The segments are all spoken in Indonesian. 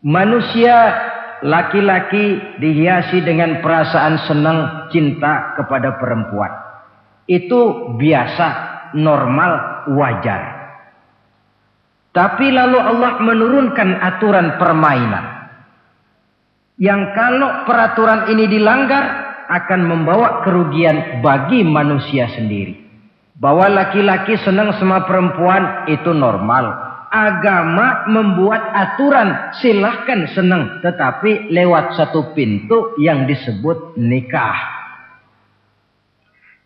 Manusia laki-laki dihiasi dengan perasaan senang cinta kepada perempuan. Itu biasa, normal, wajar. Tapi lalu Allah menurunkan aturan permainan. Yang kalau peraturan ini dilanggar akan membawa kerugian bagi manusia sendiri. Bahwa laki-laki senang sama perempuan itu normal. Agama membuat aturan silahkan senang, tetapi lewat satu pintu yang disebut nikah.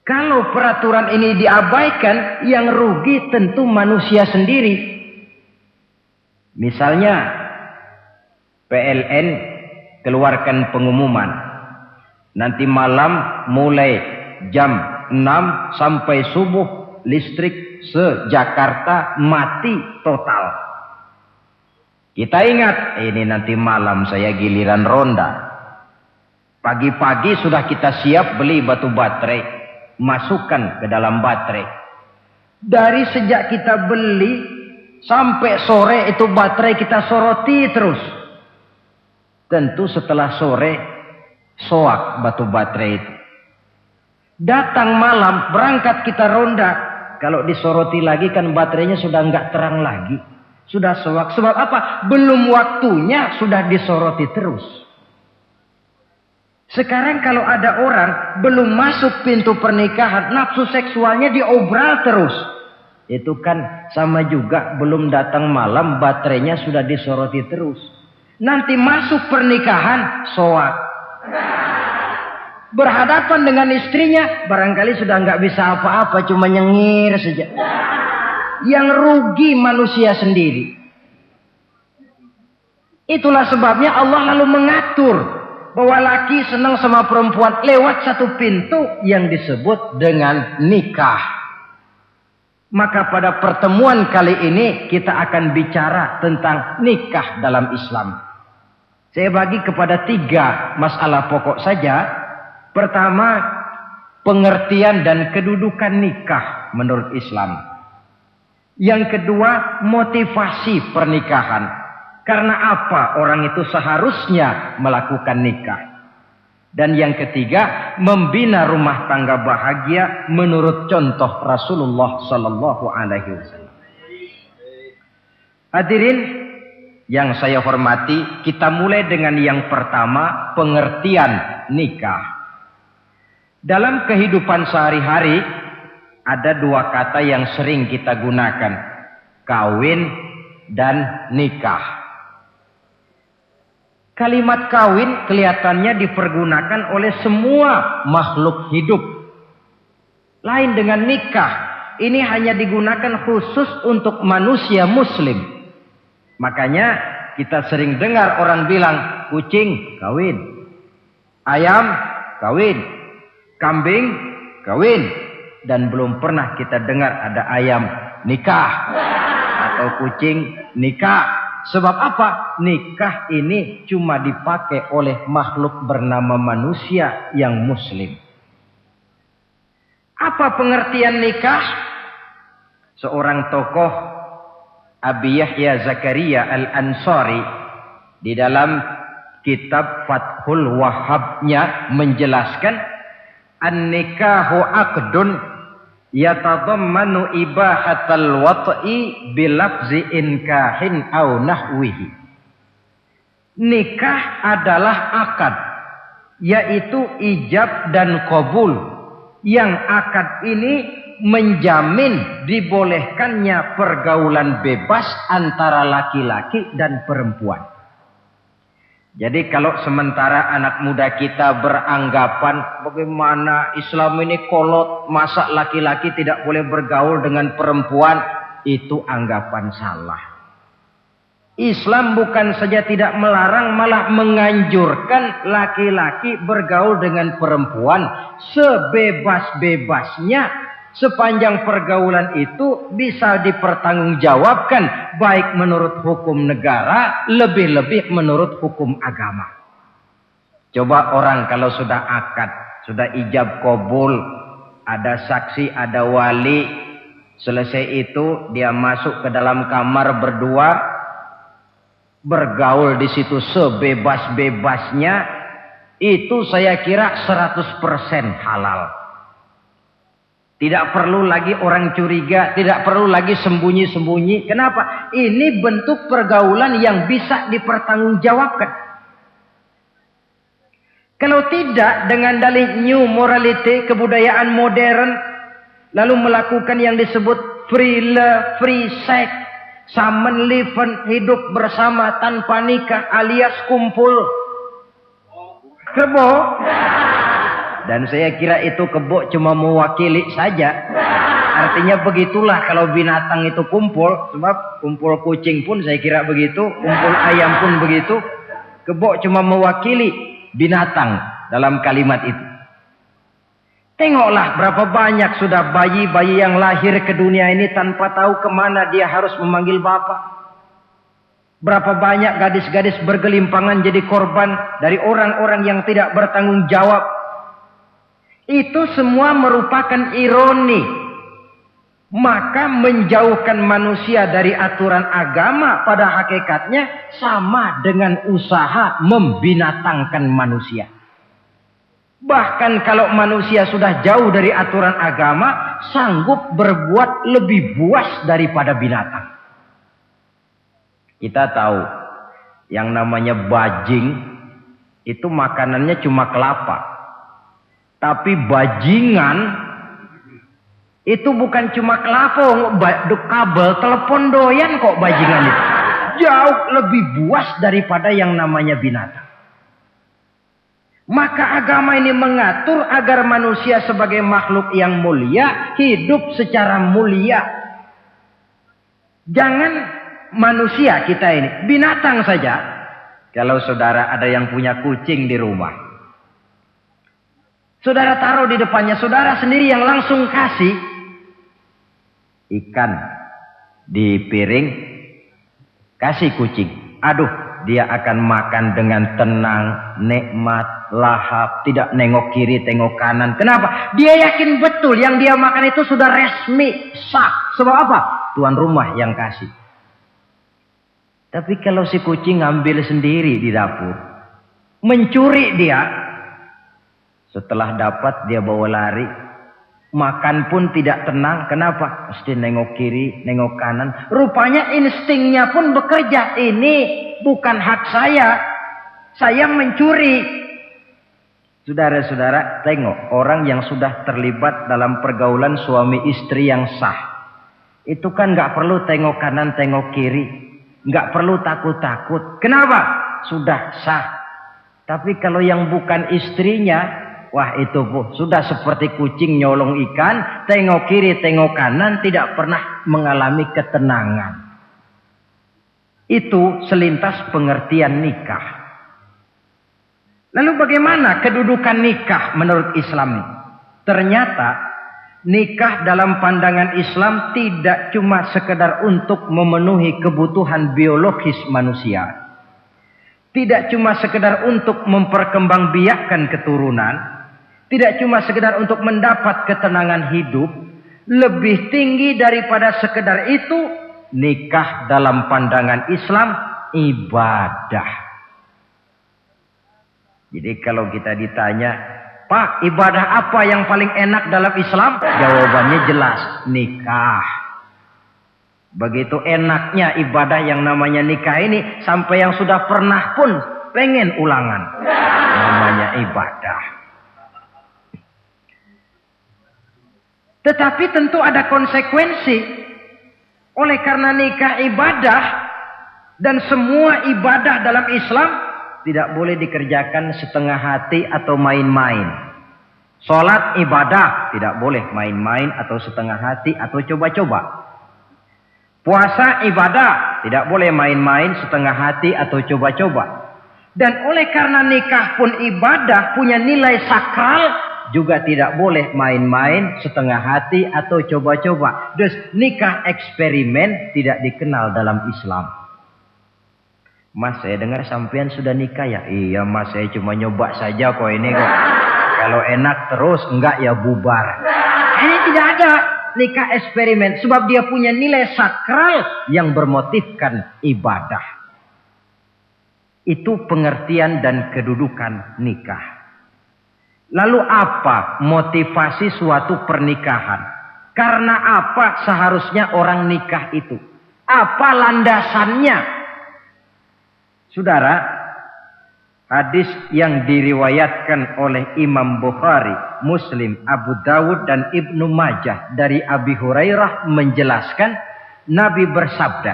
Kalau peraturan ini diabaikan, yang rugi tentu manusia sendiri. Misalnya PLN keluarkan pengumuman, nanti malam mulai jam 6 sampai subuh listrik se-Jakarta mati total. Kita ingat, ini nanti malam saya giliran ronda. Pagi-pagi sudah kita siap beli batu baterai, masukkan ke dalam baterai. Dari sejak kita beli sampai sore itu baterai kita soroti terus. Tentu setelah sore soak batu baterai itu. Datang malam berangkat kita ronda. Kalau disoroti lagi kan baterainya sudah enggak terang lagi. Sudah soak. Sebab apa? Belum waktunya sudah disoroti terus. Sekarang kalau ada orang belum masuk pintu pernikahan, nafsu seksualnya diobral terus. Itu kan sama juga belum datang malam baterainya sudah disoroti terus. Nanti masuk pernikahan soak. Berhadapan dengan istrinya barangkali sudah nggak bisa apa-apa, cuma nyengir saja. Yang rugi manusia sendiri. Itulah sebabnya Allah lalu mengatur bahwa laki senang sama perempuan lewat satu pintu yang disebut dengan nikah. Maka pada pertemuan kali ini kita akan bicara tentang nikah dalam Islam. Saya bagi kepada 3 masalah pokok saja. Pertama, pengertian dan kedudukan nikah menurut Islam. Yang kedua, motivasi pernikahan. Karena apa orang itu seharusnya melakukan nikah. Dan yang ketiga, membina rumah tangga bahagia menurut contoh Rasulullah sallallahu alaihi wasallam. Hadirin yang saya hormati, kita mulai dengan yang pertama, pengertian nikah. Dalam kehidupan sehari-hari ada 2 kata yang sering kita gunakan, kawin dan nikah. Kalimat kawin kelihatannya dipergunakan oleh semua makhluk hidup. Lain dengan nikah, ini hanya digunakan khusus untuk manusia muslim. Makanya kita sering dengar orang bilang, kucing kawin, ayam kawin, kambing kawin, dan belum pernah kita dengar ada ayam nikah atau kucing nikah. Sebab apa? Nikah ini cuma dipakai oleh makhluk bernama manusia yang muslim. Apa pengertian nikah? Seorang tokoh, Abi Yahya Zakaria Al-Ansari, di dalam kitab Fathul Wahhabnya menjelaskan, an-nikahu aqdun yatadammanu ibahatal wat'i bilafzi inkahin au nahwihi. Nikah adalah akad, yaitu ijab dan qabul. Yang akad ini menjamin dibolehkannya pergaulan bebas antara laki-laki dan perempuan. Jadi kalau sementara anak muda kita beranggapan bagaimana Islam ini kolot, masa laki-laki tidak boleh bergaul dengan perempuan, itu anggapan salah. Islam bukan saja tidak melarang, malah menganjurkan laki-laki bergaul dengan perempuan sebebas-bebasnya. Sepanjang pergaulan itu bisa dipertanggungjawabkan baik menurut hukum negara, lebih-lebih menurut hukum agama. Coba orang kalau sudah akad, sudah ijab qabul, ada saksi, ada wali, selesai itu dia masuk ke dalam kamar berdua, bergaul di situ sebebas-bebasnya, itu saya kira 100% halal. Tidak perlu lagi orang curiga, tidak perlu lagi sembunyi-sembunyi. Kenapa? Ini bentuk pergaulan yang bisa dipertanggungjawabkan. Kalau tidak, dengan dalih new morality, kebudayaan modern, lalu melakukan yang disebut free love, free sex, samen liven, hidup bersama tanpa nikah alias kumpul kebo. Dan saya kira itu kebo cuma mewakili saja. Artinya begitulah kalau binatang itu kumpul. Sebab kumpul kucing pun saya kira begitu, kumpul ayam pun begitu. Kebo cuma mewakili binatang dalam kalimat itu. Tengoklah berapa banyak sudah bayi-bayi yang lahir ke dunia ini tanpa tahu kemana dia harus memanggil bapak. Berapa banyak gadis-gadis bergelimpangan jadi korban dari orang-orang yang tidak bertanggung jawab. Itu semua merupakan ironi. Maka menjauhkan manusia dari aturan agama pada hakikatnya sama dengan usaha membinatangkan manusia. Bahkan kalau manusia sudah jauh dari aturan agama, sanggup berbuat lebih buas daripada binatang. Kita tahu yang namanya bajing itu makanannya cuma kelapa. Tapi bajingan itu bukan cuma kelapa, kabel telepon doyan kok bajingan itu. Jauh lebih buas daripada yang namanya binatang. Maka agama ini mengatur agar manusia sebagai makhluk yang mulia hidup secara mulia. Jangan manusia kita ini, binatang saja. Kalau saudara ada yang punya kucing di rumah, saudara taruh di depannya, saudara sendiri yang langsung kasih ikan di piring, kasih kucing. Aduh, dia akan makan dengan tenang, nikmat, lahap, tidak nengok kiri, tengok kanan. Kenapa? Dia yakin betul yang dia makan itu sudah resmi, sah. Sebab apa? Tuan rumah yang kasih. Tapi kalau si kucing ngambil sendiri di dapur, mencuri dia, setelah dapat dia bawa lari, makan pun tidak tenang. Kenapa? Mesti nengok kiri, nengok kanan. Rupanya instingnya pun bekerja. Ini bukan hak saya mencuri. Saudara-saudara, tengok orang yang sudah terlibat dalam pergaulan suami istri yang sah. Itu kan gak perlu tengok kanan, tengok kiri. Gak perlu takut-takut. Kenapa? Sudah sah. Tapi kalau yang bukan istrinya, wah itu bu, sudah seperti kucing nyolong ikan, tengok kiri, tengok kanan, tidak pernah mengalami ketenangan. Itu selintas pengertian nikah. Lalu bagaimana kedudukan nikah menurut Islam? Ternyata nikah dalam pandangan Islam tidak cuma sekedar untuk memenuhi kebutuhan biologis manusia. Tidak cuma sekedar untuk memperkembangbiakkan keturunan. Tidak cuma sekedar untuk mendapat ketenangan hidup. Lebih tinggi daripada sekedar itu, nikah dalam pandangan Islam ibadah. Jadi kalau kita ditanya, Pak, ibadah apa yang paling enak dalam Islam? Jawabannya jelas, nikah. Begitu enaknya ibadah yang namanya nikah ini, sampai yang sudah pernah pun pengen ulangan. Namanya ibadah. Tetapi tentu ada konsekuensi. Oleh karena nikah ibadah, dan semua ibadah dalam Islam tidak boleh dikerjakan setengah hati atau main-main. Sholat ibadah, tidak boleh main-main atau setengah hati atau coba-coba. Puasa ibadah, tidak boleh main-main, setengah hati atau coba-coba. Dan oleh karena nikah pun ibadah, punya nilai sakral, juga tidak boleh main-main, setengah hati atau coba-coba. Dus nikah eksperimen tidak dikenal dalam Islam. Mas, saya dengar sampean sudah nikah ya? Iya mas, saya cuma nyoba saja kok ini kok. Kalau enak terus, enggak ya bubar. Ini tidak ada nikah eksperimen. Sebab dia punya nilai sakral yang bermotifkan ibadah. Itu pengertian dan kedudukan nikah. Lalu apa motivasi suatu pernikahan? Karena apa seharusnya orang nikah itu? Apa landasannya? Saudara, hadis yang diriwayatkan oleh Imam Bukhari, Muslim, Abu Dawud dan Ibnu Majah dari Abi Hurairah menjelaskan Nabi bersabda,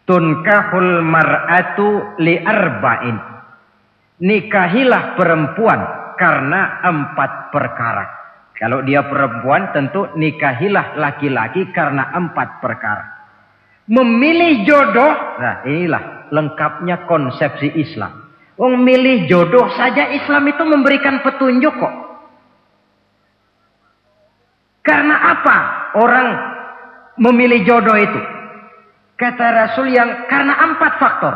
"Tunkahul mar'atu li arba'in." Nikahilah perempuan karena 4 perkara. Kalau dia perempuan tentu nikahilah laki-laki karena 4 perkara. Memilih jodoh, nah inilah lengkapnya konsepsi Islam. Memilih jodoh saja Islam itu memberikan petunjuk kok. Karena apa orang memilih jodoh itu? Kata Rasul yang karena 4 faktor.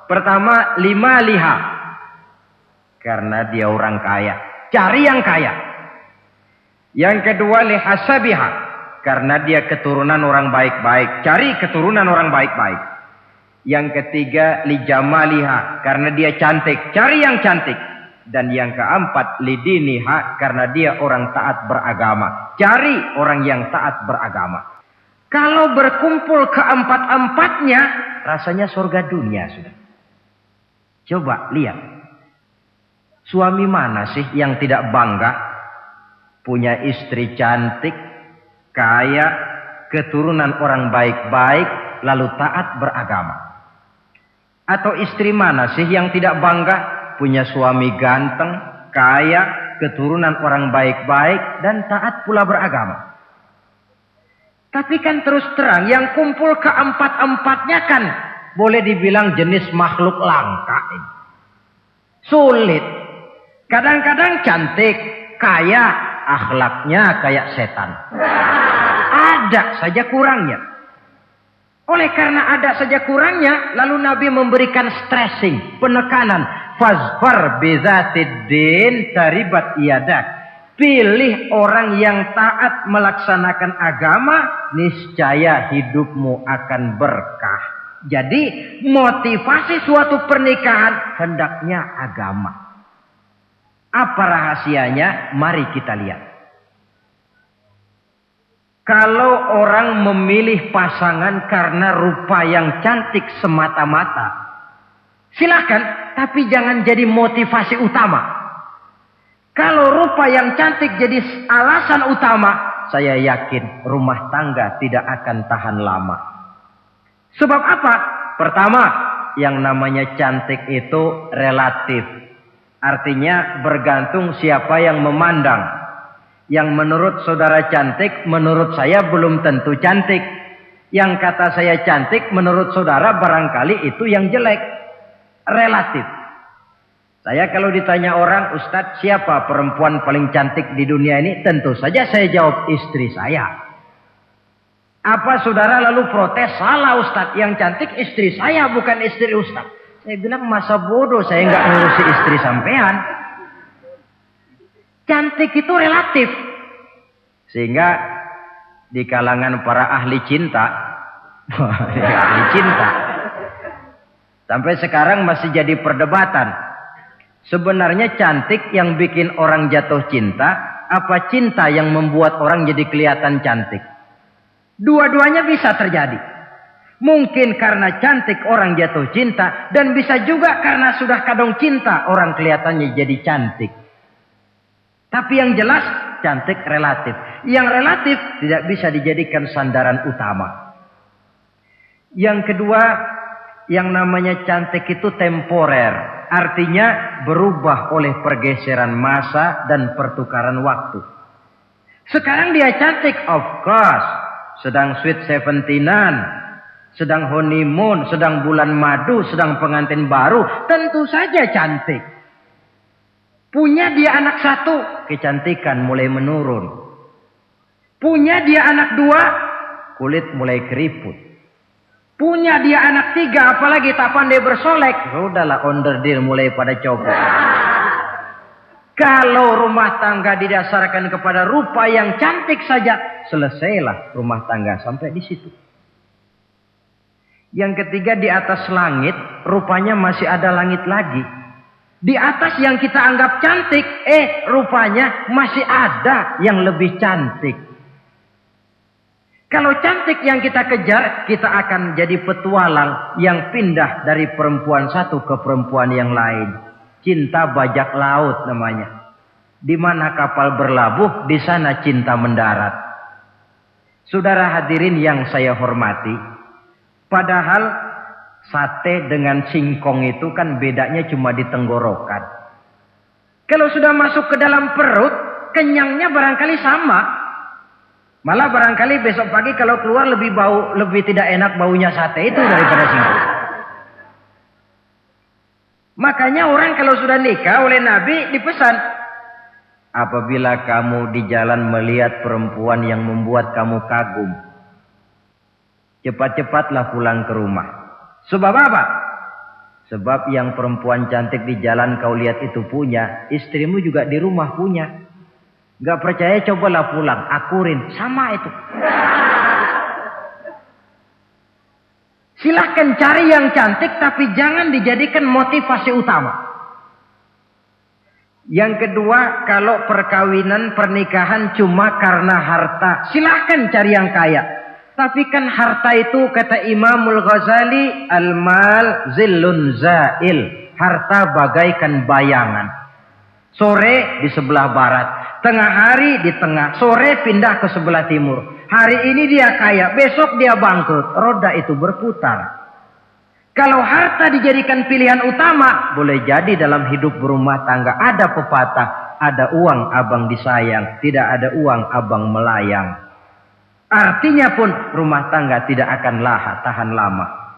Pertama, 5 liha. Karena dia orang kaya. Cari yang kaya. Yang kedua, lihasabiha. Karena dia keturunan orang baik-baik. Cari keturunan orang baik-baik. Yang ketiga, lijamaliha. Karena dia cantik. Cari yang cantik. Dan yang keempat, lidiniha. Karena dia orang taat beragama. Cari orang yang taat beragama. Kalau berkumpul keempat-empatnya, rasanya surga dunia sudah. Coba lihat. Suami mana sih yang tidak bangga punya istri cantik, kaya, keturunan orang baik-baik, lalu taat beragama? Atau istri mana sih yang tidak bangga punya suami ganteng, kaya, keturunan orang baik-baik, dan taat pula beragama? Tapi kan terus terang yang kumpul keempat-empatnya kan boleh dibilang jenis makhluk langka ini. Sulit. Kadang-kadang cantik, kaya, akhlaknya kayak setan. Ada saja kurangnya. Oleh karena ada saja kurangnya, lalu Nabi memberikan stressing, penekanan. Fazfar bizatiddin taribat iyadak. Pilih orang yang taat melaksanakan agama, niscaya hidupmu akan berkah. Jadi motivasi suatu pernikahan hendaknya agama. Apa rahasianya? Mari kita lihat. Kalau orang memilih pasangan karena rupa yang cantik semata-mata, silakan, tapi jangan jadi motivasi utama. Kalau rupa yang cantik jadi alasan utama, saya yakin rumah tangga tidak akan tahan lama. Sebab apa? Pertama, yang namanya cantik itu relatif. Artinya bergantung siapa yang memandang. Yang menurut saudara cantik, menurut saya belum tentu cantik. Yang kata saya cantik, menurut saudara barangkali itu yang jelek. Relatif. Saya kalau ditanya orang, Ustadz siapa perempuan paling cantik di dunia ini? Tentu saja saya jawab istri saya. Apa saudara lalu protes? Salah Ustadz, yang cantik istri saya bukan istri Ustadz. Saya bilang masa bodoh saya nggak ngurusi istri sampean. Cantik itu relatif. Sehingga di kalangan para ahli cinta, ahli cinta, sampai sekarang masih jadi perdebatan. Sebenarnya cantik yang bikin orang jatuh cinta, apa cinta yang membuat orang jadi kelihatan cantik? Dua-duanya bisa terjadi. Mungkin karena cantik orang jatuh cinta, dan bisa juga karena sudah kadung cinta orang kelihatannya jadi cantik. Tapi yang jelas cantik relatif. Yang relatif tidak bisa dijadikan sandaran utama. Yang kedua, yang namanya cantik itu temporer. Artinya berubah oleh pergeseran masa dan pertukaran waktu. Sekarang dia cantik, of course. Sedang sweet 17-an, sedang honeymoon, sedang bulan madu, sedang pengantin baru. Tentu saja cantik. Punya dia anak 1, kecantikan mulai menurun. Punya dia anak 2, kulit mulai keriput. Punya dia anak 3, apalagi tak pandai bersolek. Sudahlah onderdil mulai pada copot. Kalau rumah tangga didasarkan kepada rupa yang cantik saja, selesailah rumah tangga sampai di situ. Yang ketiga, di atas langit rupanya masih ada langit lagi. Di atas yang kita anggap cantik, rupanya masih ada yang lebih cantik. Kalau cantik yang kita kejar, kita akan jadi petualang yang pindah dari perempuan satu ke perempuan yang lain. Cinta bajak laut namanya. Di mana kapal berlabuh, di sana cinta mendarat. Saudara hadirin yang saya hormati, padahal sate dengan singkong itu kan bedanya cuma di tenggorokan. Kalau sudah masuk ke dalam perut, kenyangnya barangkali sama. Malah barangkali besok pagi kalau keluar lebih tidak enak baunya sate itu daripada singkong. Makanya orang kalau sudah nikah oleh Nabi dipesan, apabila kamu di jalan melihat perempuan yang membuat kamu kagum, cepat-cepatlah pulang ke rumah. Sebab apa? Sebab yang perempuan cantik di jalan kau lihat itu punya, istrimu juga di rumah punya. Gak percaya cobalah pulang, akurin, sama itu. Silahkan cari yang cantik tapi jangan dijadikan motivasi utama. Yang kedua, kalau perkawinan pernikahan cuma karena harta, silahkan cari yang kaya. Tapi kan harta itu kata Imamul Ghazali, al-mal zillun zail. Harta bagaikan bayangan. Sore di sebelah barat, tengah hari di tengah, sore pindah ke sebelah timur. Hari ini dia kaya, besok dia bangkrut. Roda itu berputar. Kalau harta dijadikan pilihan utama, boleh jadi dalam hidup berumah tangga ada pepatah, ada uang abang disayang, tidak ada uang abang melayang. Artinya pun rumah tangga tidak akan tahan lama.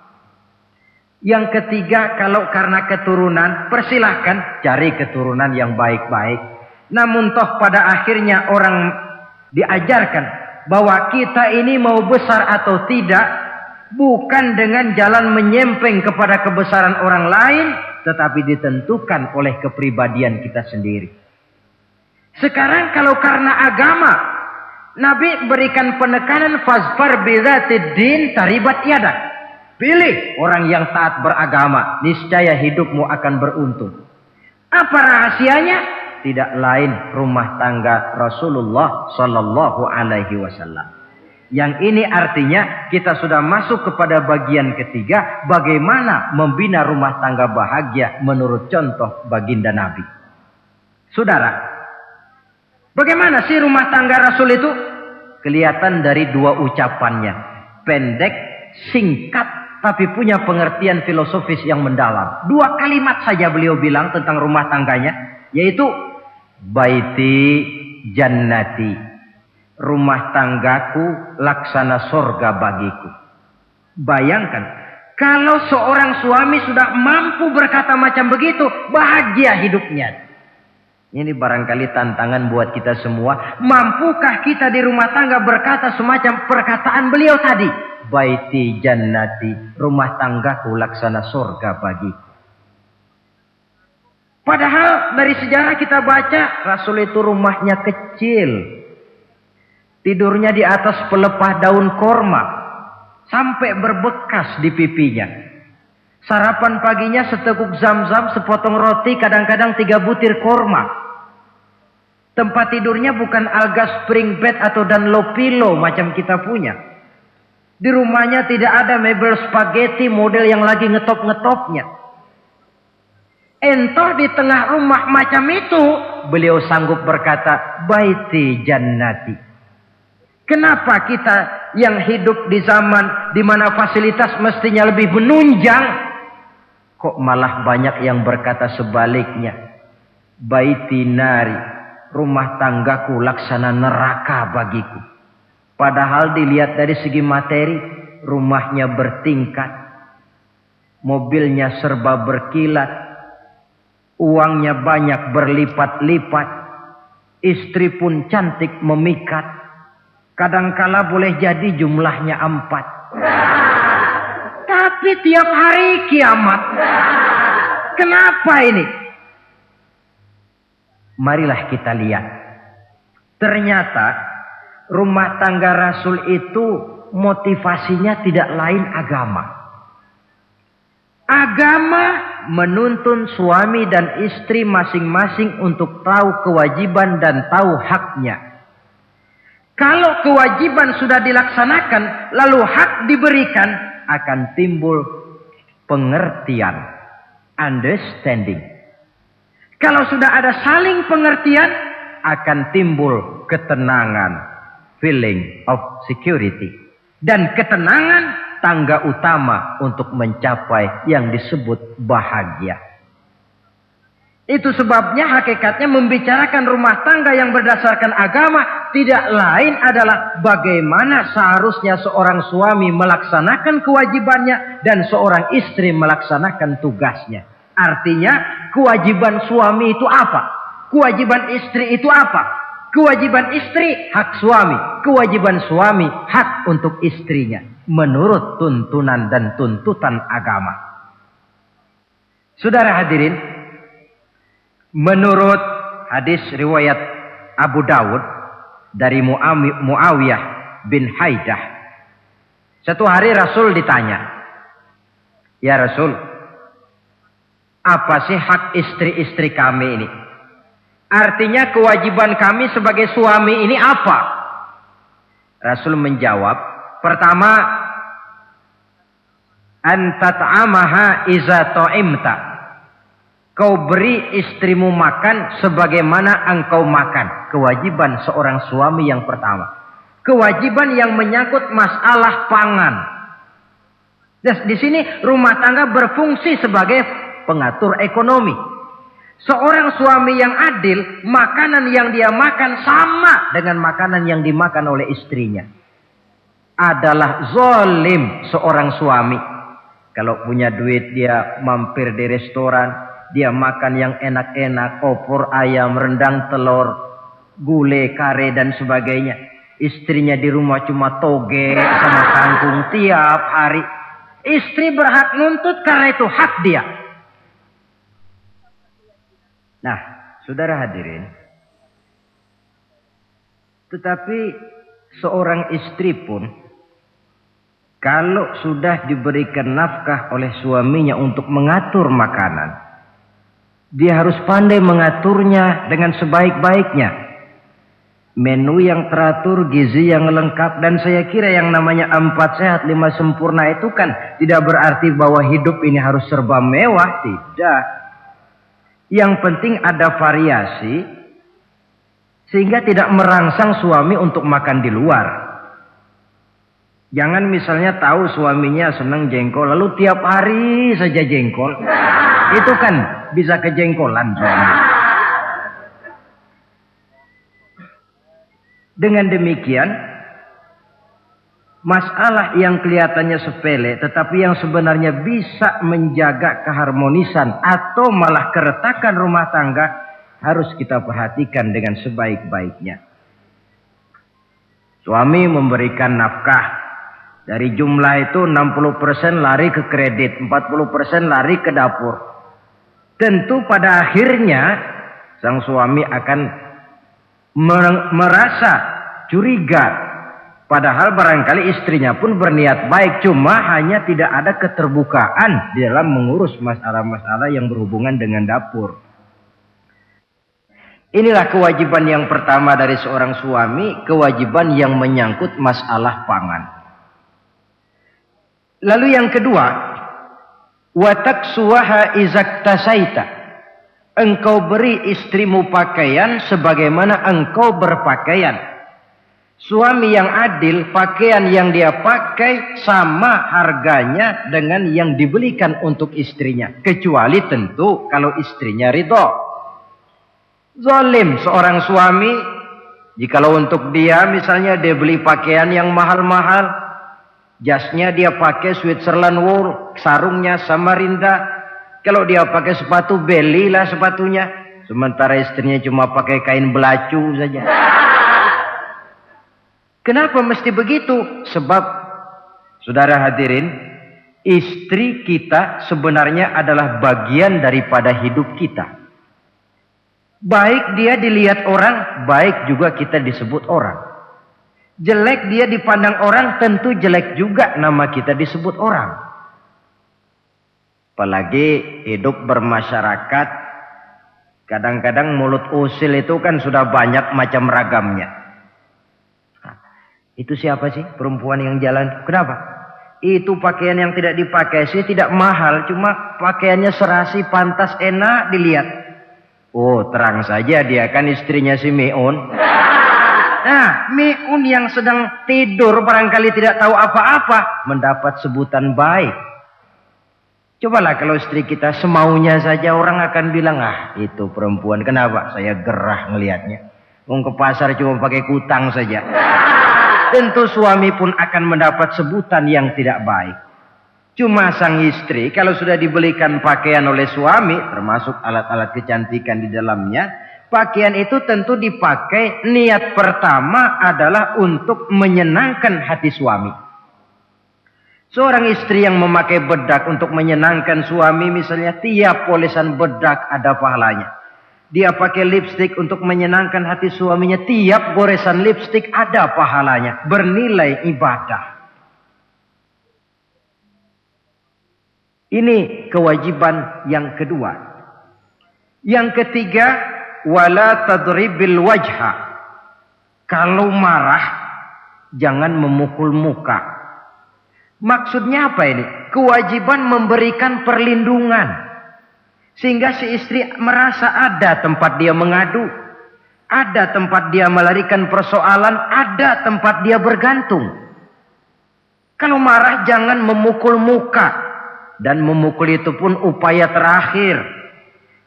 Yang ketiga, kalau karena keturunan, persilahkan cari keturunan yang baik-baik. Namun toh pada akhirnya orang diajarkan bahwa kita ini mau besar atau tidak, bukan dengan jalan menyempeng kepada kebesaran orang lain, tetapi ditentukan oleh kepribadian kita sendiri. Sekarang kalau karena agama, Nabi berikan penekanan fazfar bidzatid din taribat yadak. Pilih orang yang taat beragama, niscaya hidupmu akan beruntung. Apa rahasianya? Tidak lain rumah tangga Rasulullah sallallahu alaihi wasallam. Yang ini artinya kita sudah masuk kepada bagian ketiga, bagaimana membina rumah tangga bahagia menurut contoh baginda Nabi. Saudara, bagaimana sih rumah tangga Rasul itu? Kelihatan dari dua ucapannya. Pendek, singkat, tapi punya pengertian filosofis yang mendalam. Dua kalimat saja beliau bilang tentang rumah tangganya, yaitu baiti jannati, rumah tanggaku laksana sorga bagiku. Bayangkan, kalau seorang suami sudah mampu berkata macam begitu, bahagia hidupnya. Ini barangkali tantangan buat kita semua. Mampukah kita di rumah tangga berkata semacam perkataan beliau tadi? Baiti jannati, rumah tanggaku laksana sorga bagiku. Padahal dari sejarah kita baca, Rasul itu rumahnya kecil. Tidurnya di atas pelepah daun korma. Sampai berbekas di pipinya. Sarapan paginya seteguk zam-zam, sepotong roti, kadang-kadang 3 butir korma. Tempat tidurnya bukan alga spring bed atau Dunlop pillow macam kita punya. Di rumahnya tidak ada mebel spaghetti model yang lagi ngetop-ngetopnya. Entah di tengah rumah macam itu, beliau sanggup berkata, baiti jannati. Kenapa kita yang hidup di zaman di mana fasilitas mestinya lebih menunjang, kok malah banyak yang berkata sebaliknya? Baiti nari, rumah tanggaku laksana neraka bagiku. Padahal dilihat dari segi materi, rumahnya bertingkat, mobilnya serba berkilat, uangnya banyak berlipat-lipat, istri pun cantik memikat, kadangkala boleh jadi jumlahnya 4. Tapi tiap hari kiamat. Kenapa ini? Marilah kita lihat. Ternyata rumah tangga Rasul itu motivasinya tidak lain agama. Agama menuntun suami dan istri masing-masing untuk tahu kewajiban dan tahu haknya. Kalau kewajiban sudah dilaksanakan, lalu hak diberikan, akan timbul pengertian, understanding. Kalau sudah ada saling pengertian, akan timbul ketenangan, feeling of security. Dan ketenangan tangga utama untuk mencapai yang disebut bahagia. Itu sebabnya hakikatnya membicarakan rumah tangga yang berdasarkan agama tidak lain adalah bagaimana seharusnya seorang suami melaksanakan kewajibannya dan seorang istri melaksanakan tugasnya. Artinya kewajiban suami itu apa? Kewajiban istri itu apa? Kewajiban istri hak suami, kewajiban suami hak untuk istrinya menurut tuntunan dan tuntutan agama. Saudara hadirin, menurut hadis riwayat Abu Dawud dari Muawiyah bin Haidah, satu hari Rasul ditanya, "Ya Rasul, apa sih hak istri-istri kami ini? Artinya kewajiban kami sebagai suami ini apa?" Rasul menjawab, pertama, "Antat'amaha iza ta'imta." Kau beri istrimu makan sebagaimana engkau makan. Kewajiban seorang suami yang pertama. Kewajiban yang menyangkut masalah pangan. Di sini rumah tangga berfungsi sebagai pengatur ekonomi. Seorang suami yang adil, makanan yang dia makan sama dengan makanan yang dimakan oleh istrinya. Adalah zalim seorang suami. Kalau punya duit dia mampir di restoran, dia makan yang enak-enak, opor ayam, rendang telur, gulai, kare dan sebagainya. Istrinya di rumah cuma toge sama kangkung tiap hari. Istri berhak nuntut karena itu hak dia. Nah, saudara hadirin, tetapi seorang istri pun kalau sudah diberikan nafkah oleh suaminya untuk mengatur makanan, dia harus pandai mengaturnya dengan sebaik-baiknya. Menu yang teratur, gizi yang lengkap, dan saya kira yang namanya 4 sehat 5 sempurna itu kan tidak berarti bahwa hidup ini harus serba mewah, tidak. Yang penting ada variasi sehingga tidak merangsang suami untuk makan di luar. Jangan misalnya tahu suaminya senang jengkol lalu tiap hari saja jengkol. Itu kan bisa kejengkolan suami. Dengan demikian, masalah yang kelihatannya sepele tetapi yang sebenarnya bisa menjaga keharmonisan atau malah keretakan rumah tangga harus kita perhatikan dengan sebaik-baiknya. Suami memberikan nafkah. Dari jumlah itu 60% lari ke kredit, 40% lari ke dapur. Tentu pada akhirnya sang suami akan merasa curiga. Padahal barangkali istrinya pun berniat baik. Cuma hanya tidak ada keterbukaan di dalam mengurus masalah-masalah yang berhubungan dengan dapur. Inilah kewajiban yang pertama dari seorang suami. Kewajiban yang menyangkut masalah pangan. Lalu yang kedua, wataksuwaha izaktasaita. Engkau beri istrimu pakaian sebagaimana engkau berpakaian. Suami yang adil, pakaian yang dia pakai sama harganya dengan yang dibelikan untuk istrinya. Kecuali tentu kalau istrinya ridho. Zalim seorang suami, jikalau untuk dia misalnya dia beli pakaian yang mahal-mahal, jasnya dia pakai Switzerland wool, sarungnya Samarinda. Kalau dia pakai sepatu, belilah sepatunya. Sementara istrinya cuma pakai kain belacu saja. Kenapa mesti begitu? Sebab, saudara hadirin, istri kita sebenarnya adalah bagian daripada hidup kita. Baik dia dilihat orang, baik juga kita disebut orang. Jelek dia dipandang orang, tentu jelek juga nama kita disebut orang. Apalagi hidup bermasyarakat, kadang-kadang mulut usil itu kan sudah banyak macam ragamnya. Nah, itu siapa sih perempuan yang jalan? Kenapa? Itu pakaian yang tidak dipakai sih tidak mahal, cuma pakaiannya serasi, pantas, enak dilihat. Oh, terang saja dia kan istrinya si Meun. Nah, Meun yang sedang tidur barangkali tidak tahu apa-apa mendapat sebutan baik. Cobalah kalau istri kita semaunya saja, orang akan bilang, ah itu perempuan. Kenapa? Saya gerah ngelihatnya. Mau ke pasar cuma pakai kutang saja. Tentu suami pun akan mendapat sebutan yang tidak baik. Cuma sang istri kalau sudah dibelikan pakaian oleh suami, termasuk alat-alat kecantikan di dalamnya, pakaian itu tentu dipakai niat pertama adalah untuk menyenangkan hati suami. Seorang istri yang memakai bedak untuk menyenangkan suami, misalnya tiap polesan bedak ada pahalanya. Dia pakai lipstik untuk menyenangkan hati suaminya, tiap goresan lipstik ada pahalanya, bernilai ibadah. Ini kewajiban yang kedua. Yang ketiga, wala tadribil wajha. Kalau marah, jangan memukul muka. Maksudnya apa ini? Kewajiban memberikan perlindungan. Sehingga si istri merasa ada tempat dia mengadu. Ada tempat dia melarikan persoalan. Ada tempat dia bergantung. Kalau marah jangan memukul muka. Dan memukul itu pun upaya terakhir.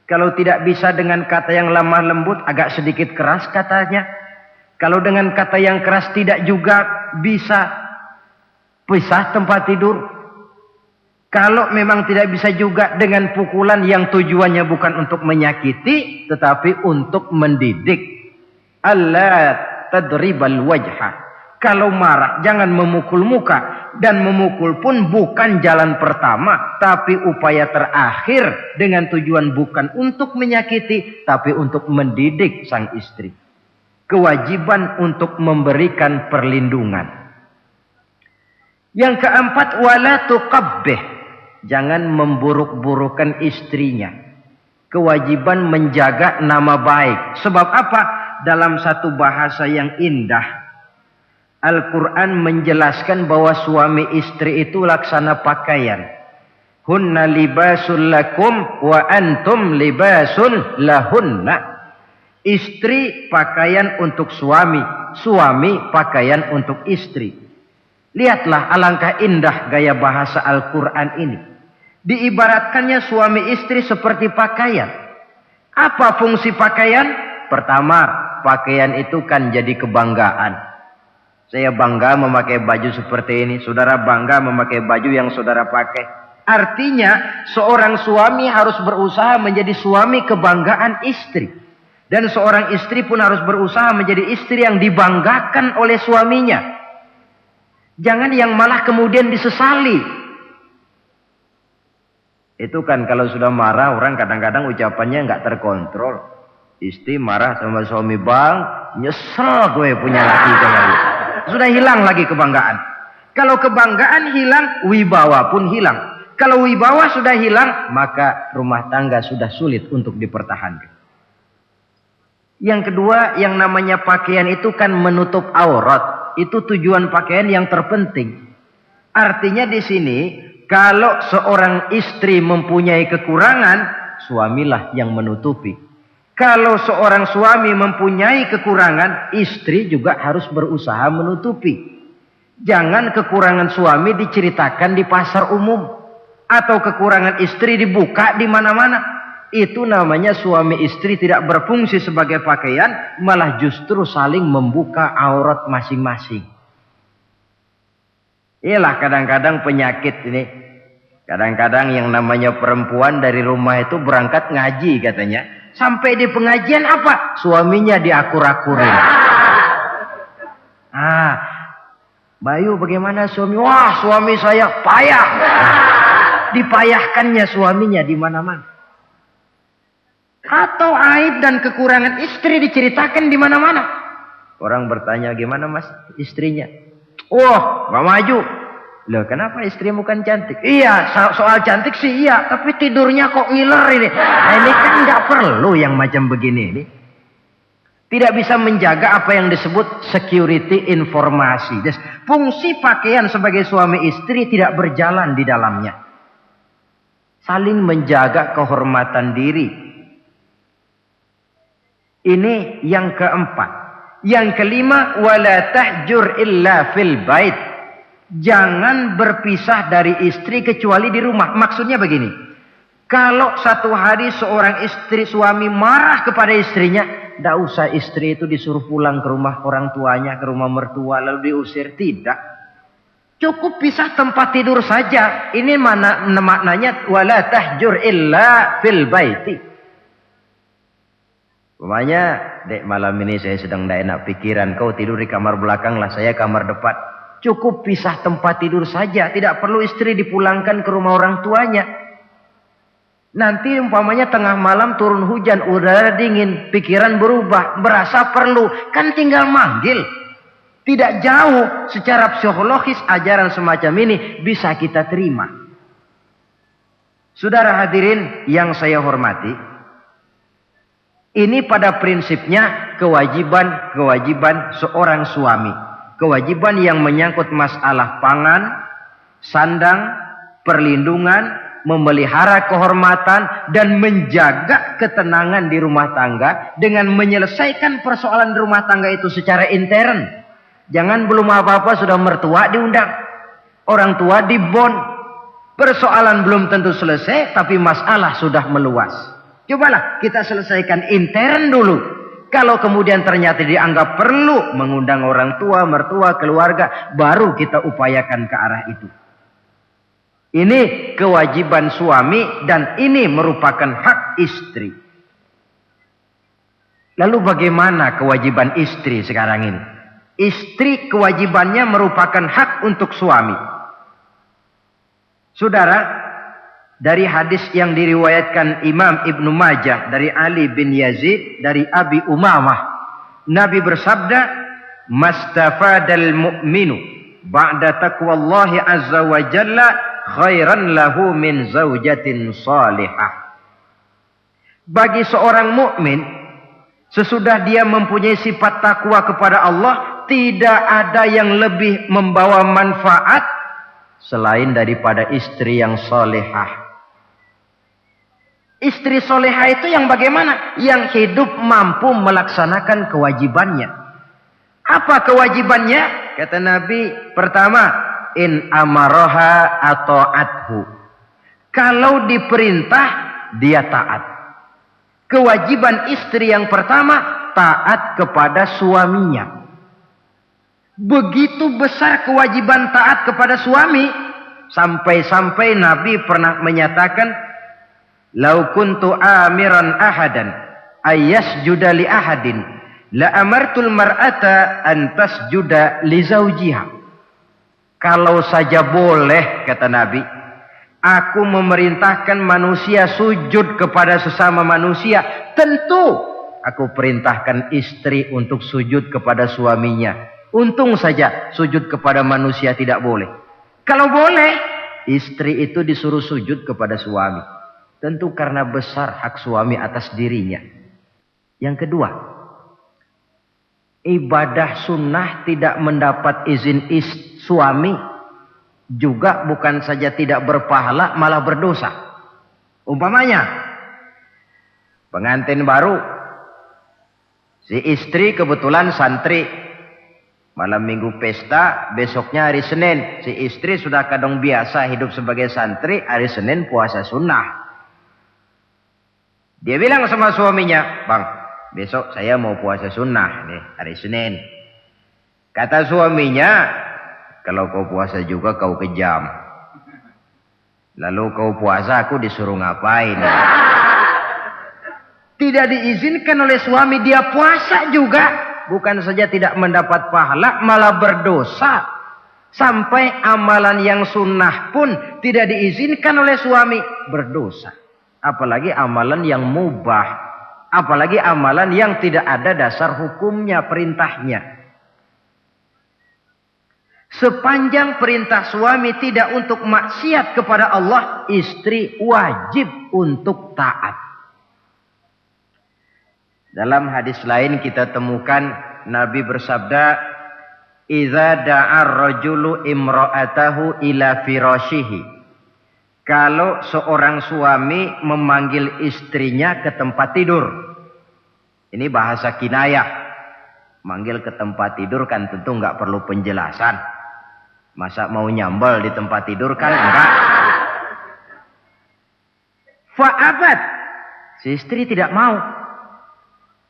Kalau tidak bisa dengan kata yang lemah lembut, agak sedikit keras katanya. Kalau dengan kata yang keras tidak juga bisa pisah tempat tidur. Kalau memang tidak bisa juga dengan pukulan yang tujuannya bukan untuk menyakiti, tetapi untuk mendidik. Allah tadribal wajha. Kalau marah jangan memukul muka. Dan memukul pun bukan jalan pertama, tapi upaya terakhir dengan tujuan bukan untuk menyakiti, tapi untuk mendidik sang istri. Kewajiban untuk memberikan perlindungan. Yang keempat, wala tuqabbih. Jangan memburuk-burukan istrinya. Kewajiban menjaga nama baik. Sebab apa? Dalam satu bahasa yang indah, Al-Quran menjelaskan bahwa suami istri itu laksana pakaian. Hunna libasul lakum wa antum libasun lahunna. Istri pakaian untuk suami, suami pakaian untuk istri. Lihatlah alangkah indah gaya bahasa Al-Quran ini. Diibaratkannya suami istri seperti pakaian. Apa fungsi pakaian? Pertama, pakaian itu kan jadi kebanggaan. Saya bangga memakai baju seperti ini. Saudara bangga memakai baju yang saudara pakai. Artinya seorang suami harus berusaha menjadi suami kebanggaan istri. Dan seorang istri pun harus berusaha menjadi istri yang dibanggakan oleh suaminya. Jangan yang malah kemudian disesali. Itu kan kalau sudah marah orang kadang-kadang ucapannya nggak terkontrol. Istri marah sama suami, bang, nyesel gue punya laki kayak gitu. Sudah hilang lagi kebanggaan. Kalau kebanggaan hilang, wibawa pun hilang. Kalau wibawa sudah hilang, maka rumah tangga sudah sulit untuk dipertahankan. Yang kedua, yang namanya pakaian itu kan menutup aurat. Itu tujuan pakaian yang terpenting. Artinya di sini, kalau seorang istri mempunyai kekurangan, suamilah yang menutupi. Kalau seorang suami mempunyai kekurangan, istri juga harus berusaha menutupi. Jangan kekurangan suami diceritakan di pasar umum. Atau kekurangan istri dibuka di mana-mana. Itu namanya suami istri tidak berfungsi sebagai pakaian, malah justru saling membuka aurat masing-masing. Inilah kadang-kadang penyakit ini. Kadang-kadang yang namanya perempuan dari rumah itu berangkat ngaji katanya. Sampai di pengajian apa? Suaminya diakur-akurin. Bayu bagaimana suami? Wah, suami saya payah. Dipayahkannya suaminya di mana-mana. Atau aib dan kekurangan istri diceritakan di mana-mana. Orang bertanya, gimana mas istrinya? Wah, gak maju. Loh, kenapa istrimu kan cantik? Iya, soal cantik sih iya, tapi tidurnya kok ngiler ini. Nah, ini kan nggak perlu yang macam begini ini. Tidak bisa menjaga apa yang disebut security informasi. Fungsi pakaian sebagai suami istri tidak berjalan di dalamnya. Saling menjaga kehormatan diri. Ini yang keempat. Yang kelima, wala tahjur illa fil bait. Jangan berpisah dari istri kecuali di rumah. Maksudnya begini. Kalau satu hari seorang istri suami marah kepada istrinya, tidak usah istri itu disuruh pulang ke rumah orang tuanya, ke rumah mertua lalu diusir. Tidak. Cukup pisah tempat tidur saja. Ini maknanya wala tahjur illa fil baiti. Umpamanya, dek malam ini saya sedang tidak enak pikiran, kau tidur di kamar belakang lah, saya kamar depan. Cukup pisah tempat tidur saja. Tidak perlu istri dipulangkan ke rumah orang tuanya. Nanti umpamanya tengah malam turun hujan, udara dingin, pikiran berubah, berasa perlu. Kan tinggal manggil. Tidak jauh secara psikologis ajaran semacam ini bisa kita terima. Saudara hadirin yang saya hormati. Ini pada prinsipnya kewajiban seorang suami. Kewajiban yang menyangkut masalah pangan, sandang, perlindungan, memelihara kehormatan, dan menjaga ketenangan di rumah tangga dengan menyelesaikan persoalan di rumah tangga itu secara intern. Jangan belum apa-apa sudah mertua diundang, orang tua dibon. Persoalan belum tentu selesai, tapi masalah sudah meluas. Cobalah kita selesaikan intern dulu. Kalau kemudian ternyata dianggap perlu mengundang orang tua, mertua, keluarga, baru kita upayakan ke arah itu. Ini kewajiban suami dan ini merupakan hak istri. Lalu bagaimana kewajiban istri sekarang ini? Istri kewajibannya merupakan hak untuk suami. Saudara, dari hadis yang diriwayatkan Imam Ibnu Majah dari Ali bin Yazid dari Abi Umamah, Nabi bersabda, "Mastafadal mu'minu ba'da taqwallahi azza wa jalla khairan lahu min zaujatin salihah." Bagi seorang mukmin, sesudah dia mempunyai sifat takwa kepada Allah, tidak ada yang lebih membawa manfaat selain daripada istri yang salihah. Istri soleha itu yang bagaimana? Yang hidup mampu melaksanakan kewajibannya. Apa kewajibannya? Kata Nabi, pertama, in amaroha ata'athu. Kalau diperintah, dia taat. Kewajiban istri yang pertama, taat kepada suaminya. Begitu besar kewajiban taat kepada suami, sampai-sampai Nabi pernah menyatakan, "Lau kuntu amiran ahadan ayyasjuda li ahadin la amartul mar'ata an tasjuda li zawjiha." Kalau saja boleh, kata Nabi, aku memerintahkan manusia sujud kepada sesama manusia, tentu aku perintahkan istri untuk sujud kepada suaminya. Untung saja sujud kepada manusia tidak boleh. Kalau boleh, istri itu disuruh sujud kepada suami. Tentu karena besar hak suami atas dirinya. Yang kedua, ibadah sunnah tidak mendapat izin suami juga bukan saja tidak berpahala, malah berdosa. Umpamanya, pengantin baru, si istri kebetulan santri, malam minggu pesta, besoknya hari Senin. Si istri sudah kadang biasa hidup sebagai santri, hari Senin puasa sunnah. Dia bilang sama suaminya, "Bang, besok saya mau puasa sunnah nih, hari Senin." Kata suaminya, "Kalau kau puasa juga kau kejam. Lalu kau puasa aku disuruh ngapain?" Tidak diizinkan oleh suami, dia puasa juga. Bukan saja tidak mendapat pahala, malah berdosa. Sampai amalan yang sunnah pun tidak diizinkan oleh suami, berdosa. Apalagi amalan yang mubah. Apalagi amalan yang tidak ada dasar hukumnya, perintahnya. Sepanjang perintah suami tidak untuk maksiat kepada Allah, istri wajib untuk taat. Dalam hadis lain kita temukan Nabi bersabda, "Idza da'a ar-rajulu imra'atahu ila firashihi." Kalau seorang suami memanggil istrinya ke tempat tidur. Ini bahasa kinayah. Manggil ke tempat tidur kan tentu enggak perlu penjelasan. Masa mau nyambal di tempat tidur kan enggak. Fa'abat. Si istri tidak mau.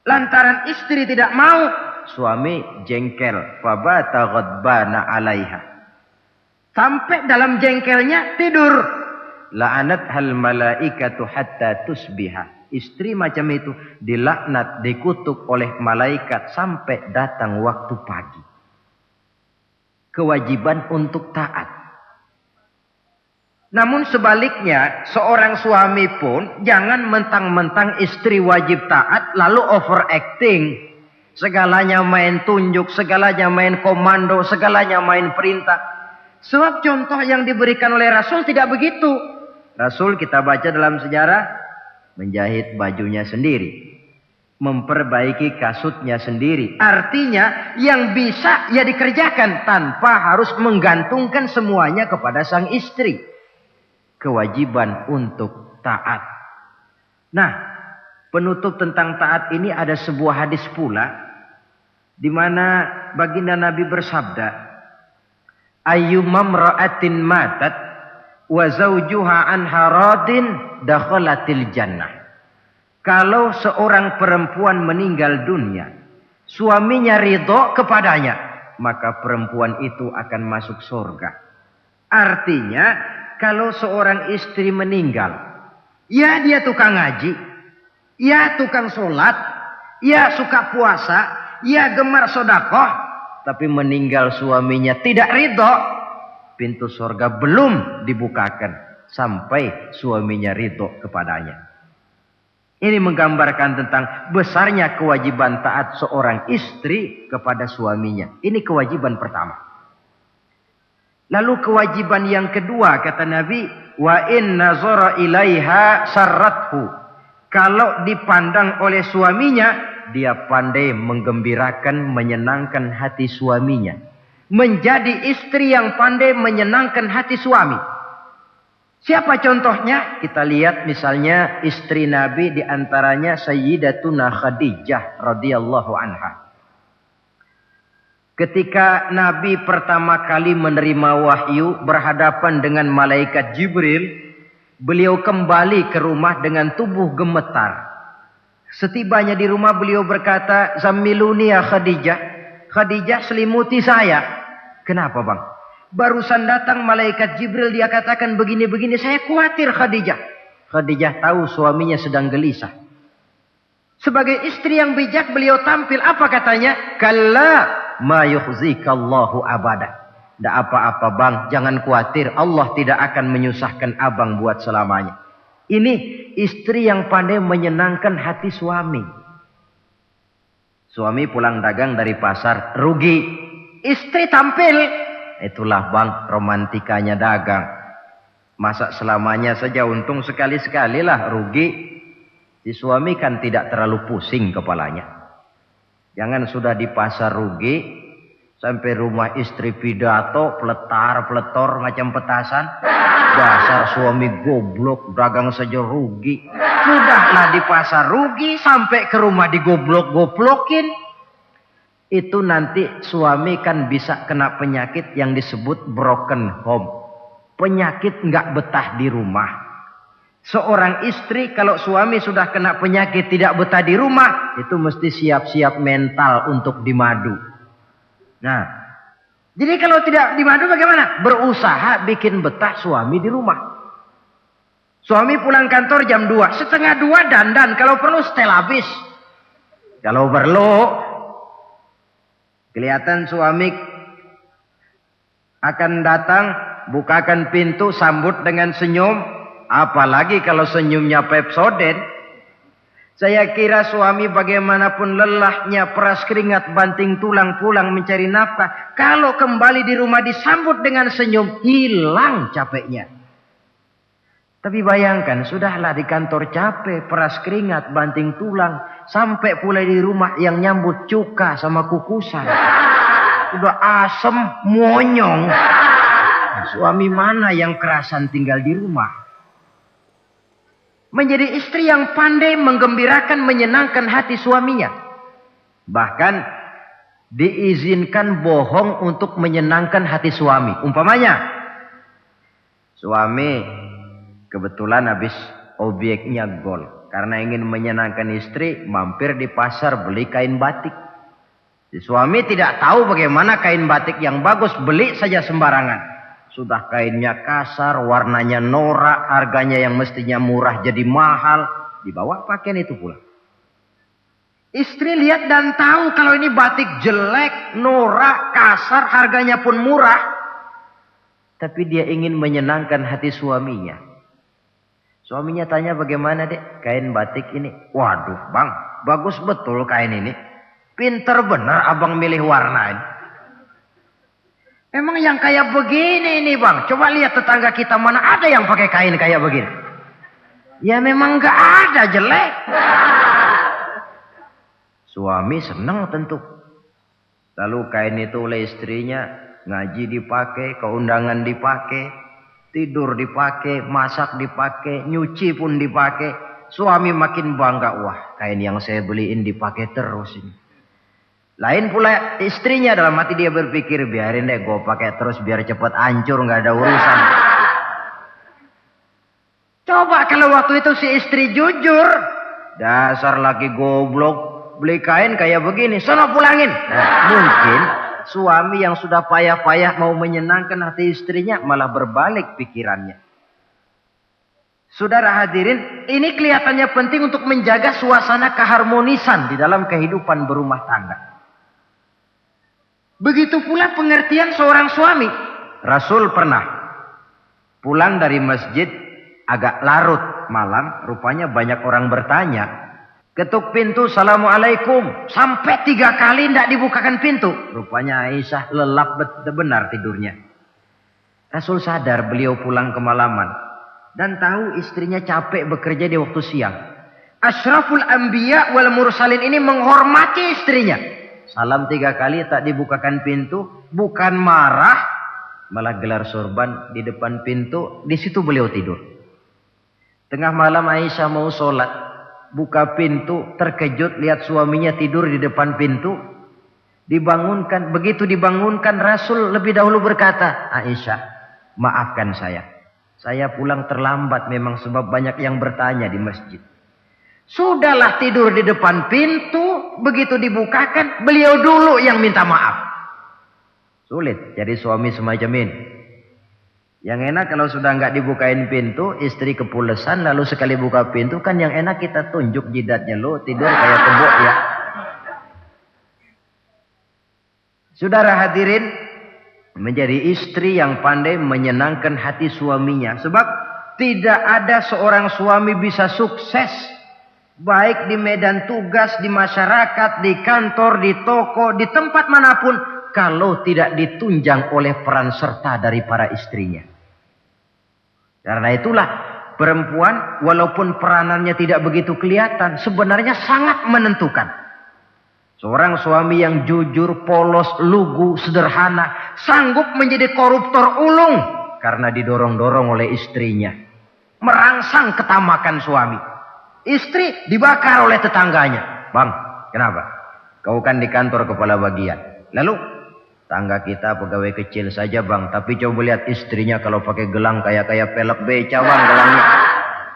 Lantaran istri tidak mau, suami jengkel. Fabata ghadbana 'alaiha. Sampai dalam jengkelnya tidur. La'anat hal malaikatu hatta tusbiha. Istri macam itu dilaknat, dikutuk oleh malaikat sampai datang waktu pagi. Kewajiban untuk taat. Namun sebaliknya, seorang suami pun jangan mentang-mentang istri wajib taat lalu overacting. Segalanya main tunjuk, segalanya main komando, segalanya main perintah. Sebab contoh yang diberikan oleh Rasul tidak begitu. Rasul kita baca dalam sejarah menjahit bajunya sendiri, memperbaiki kasutnya sendiri. Artinya yang bisa ya dikerjakan tanpa harus menggantungkan semuanya kepada sang istri. Kewajiban untuk taat. Nah, penutup tentang taat ini ada sebuah hadis pula di mana baginda Nabi bersabda, "Ayyumam ra'atin matat wa zawjuha anha radin dakhalatil jannah." Kalau seorang perempuan meninggal dunia, suaminya ridho kepadanya, maka perempuan itu akan masuk surga. Artinya, kalau seorang istri meninggal, ya dia tukang ngaji, ya tukang sholat, ya suka puasa, ya gemar sedekah, tapi meninggal suaminya tidak ridho, pintu surga belum dibukakan sampai suaminya ridho kepadanya. Ini menggambarkan tentang besarnya kewajiban taat seorang istri kepada suaminya. Ini kewajiban pertama. Lalu kewajiban yang kedua kata Nabi, wa in nazara ilaiha sarrathu. Kalau dipandang oleh suaminya, dia pandai menggembirakan, menyenangkan hati suaminya. Menjadi istri yang pandai menyenangkan hati suami. Siapa contohnya? Kita lihat misalnya istri Nabi diantaranya Sayyidatuna Khadijah radhiyallahu anha. Ketika Nabi pertama kali menerima wahyu berhadapan dengan malaikat Jibril, beliau kembali ke rumah dengan tubuh gemetar. Setibanya di rumah beliau berkata, "Zammiluni ya Khadijah." Khadijah, selimuti saya. Kenapa bang? Barusan datang malaikat Jibril, dia katakan begini-begini, saya khawatir Khadijah. Khadijah tahu suaminya sedang gelisah. Sebagai istri yang bijak beliau tampil, apa katanya? Kalla ma yukhzikallahu abada. Tidak apa-apa bang, jangan khawatir, Allah tidak akan menyusahkan abang buat selamanya. Ini istri yang pandai menyenangkan hati suami. Suami pulang dagang dari pasar, rugi. Istri tampil. Itulah bang, romantikanya dagang. Masa selamanya saja untung sekali-sekali lah, rugi. Si suami kan tidak terlalu pusing kepalanya. Jangan sudah di pasar rugi, sampai rumah istri pidato, peletar-peletor macam petasan. Dasar suami goblok, dagang saja rugi. Sudahlah di pasar rugi, sampai ke rumah digoblok-goblokin. Itu nanti suami kan bisa kena penyakit yang disebut broken home. Penyakit nggak betah di rumah. Seorang istri kalau suami sudah kena penyakit tidak betah di rumah, itu mesti siap-siap mental untuk dimadu. Nah, jadi kalau tidak dimadu bagaimana? Berusaha bikin betah suami di rumah. Suami pulang kantor jam 2, setengah 2 dandan, kalau perlu setel habis. Kalau perlu kelihatan suami akan datang, bukakan pintu, sambut dengan senyum. Apalagi kalau senyumnya Pepsodent. Saya kira suami bagaimanapun lelahnya, peras keringat, banting tulang, pulang mencari nafkah. Kalau kembali di rumah disambut dengan senyum, hilang capeknya. Tapi bayangkan, sudahlah di kantor capek, peras keringat, banting tulang. Sampai pula di rumah yang nyambut cuka sama kukusan. Udah asem, monyong. Suami mana yang kerasan tinggal di rumah? Menjadi istri yang pandai menggembirakan, menyenangkan hati suaminya. Bahkan diizinkan bohong untuk menyenangkan hati suami. Umpamanya, suami kebetulan habis obyeknya gol. Karena ingin menyenangkan istri, mampir di pasar beli kain batik. Si suami tidak tahu bagaimana kain batik yang bagus, beli saja sembarangan. Sudah kainnya kasar, warnanya norak, harganya yang mestinya murah jadi mahal. Dibawa pakaian itu pula. Istri lihat dan tahu kalau ini batik jelek, norak, kasar, harganya pun murah. Tapi dia ingin menyenangkan hati suaminya. Suaminya tanya, bagaimana dek kain batik ini? Waduh bang, bagus betul kain ini. Pinter bener abang milih warna ini. Emang yang kayak begini ini bang, coba lihat tetangga kita mana ada yang pakai kain kayak begini. Ya memang gak ada, jelek. Suami senang tentu. Lalu kain itu oleh istrinya, ngaji dipakai, keundangan dipakai, tidur dipakai, masak dipakai, nyuci pun dipakai. Suami makin bangga, wah kain yang saya beliin dipakai terus ini. Lain pula istrinya, dalam hati dia berpikir, biarin deh gue pakai terus biar cepat hancur, nggak ada urusan. Coba kalau waktu itu si istri jujur, dasar laki goblok, beli kain kayak begini, sono pulangin. Nah, mungkin suami yang sudah payah-payah mau menyenangkan hati istrinya malah berbalik pikirannya. Saudara hadirin, ini kelihatannya penting untuk menjaga suasana keharmonisan di dalam kehidupan berumah tangga. Begitu pula pengertian seorang suami. Rasul pernah pulang dari masjid agak larut malam, rupanya banyak orang bertanya. Ketuk pintu, Assalamualaikum. Sampai 3 kali tidak dibukakan pintu. Rupanya Aisyah lelap benar tidurnya. Rasul sadar beliau pulang kemalaman. Dan tahu istrinya capek bekerja di waktu siang. Asyraful Anbiya wal Mursalin ini menghormati istrinya. Salam 3 kali tak dibukakan pintu, bukan marah, malah gelar sorban di depan pintu. Di situ beliau tidur. Tengah malam Aisyah mau sholat, buka pintu, terkejut lihat suaminya tidur di depan pintu. Dibangunkan, begitu dibangunkan Rasul lebih dahulu berkata, Aisyah, maafkan saya pulang terlambat memang sebab banyak yang bertanya di masjid. Sudahlah tidur di depan pintu, begitu dibukakan, beliau dulu yang minta maaf. Sulit jadi suami semacam ini. Yang enak kalau sudah nggak dibukain pintu, istri kepulesan, lalu sekali buka pintu kan yang enak kita tunjuk jidatnya, lo tidur kayak kebo ya. Saudara hadirin, menjadi istri yang pandai menyenangkan hati suaminya. Sebab tidak ada seorang suami bisa sukses, baik di medan tugas, di masyarakat, di kantor, di toko, di tempat manapun, kalau tidak ditunjang oleh peran serta dari para istrinya. Karena itulah perempuan walaupun peranannya tidak begitu kelihatan, sebenarnya sangat menentukan. Seorang suami yang jujur, polos, lugu, sederhana, sanggup menjadi koruptor ulung karena didorong-dorong oleh istrinya. Merangsang ketamakan suami. Istri dibakar oleh tetangganya. Bang, kenapa? Kau kan di kantor kepala bagian. Lalu, tangga kita pegawai kecil saja bang. Tapi coba lihat istrinya kalau pakai gelang kayak pelek beca bang gelangnya.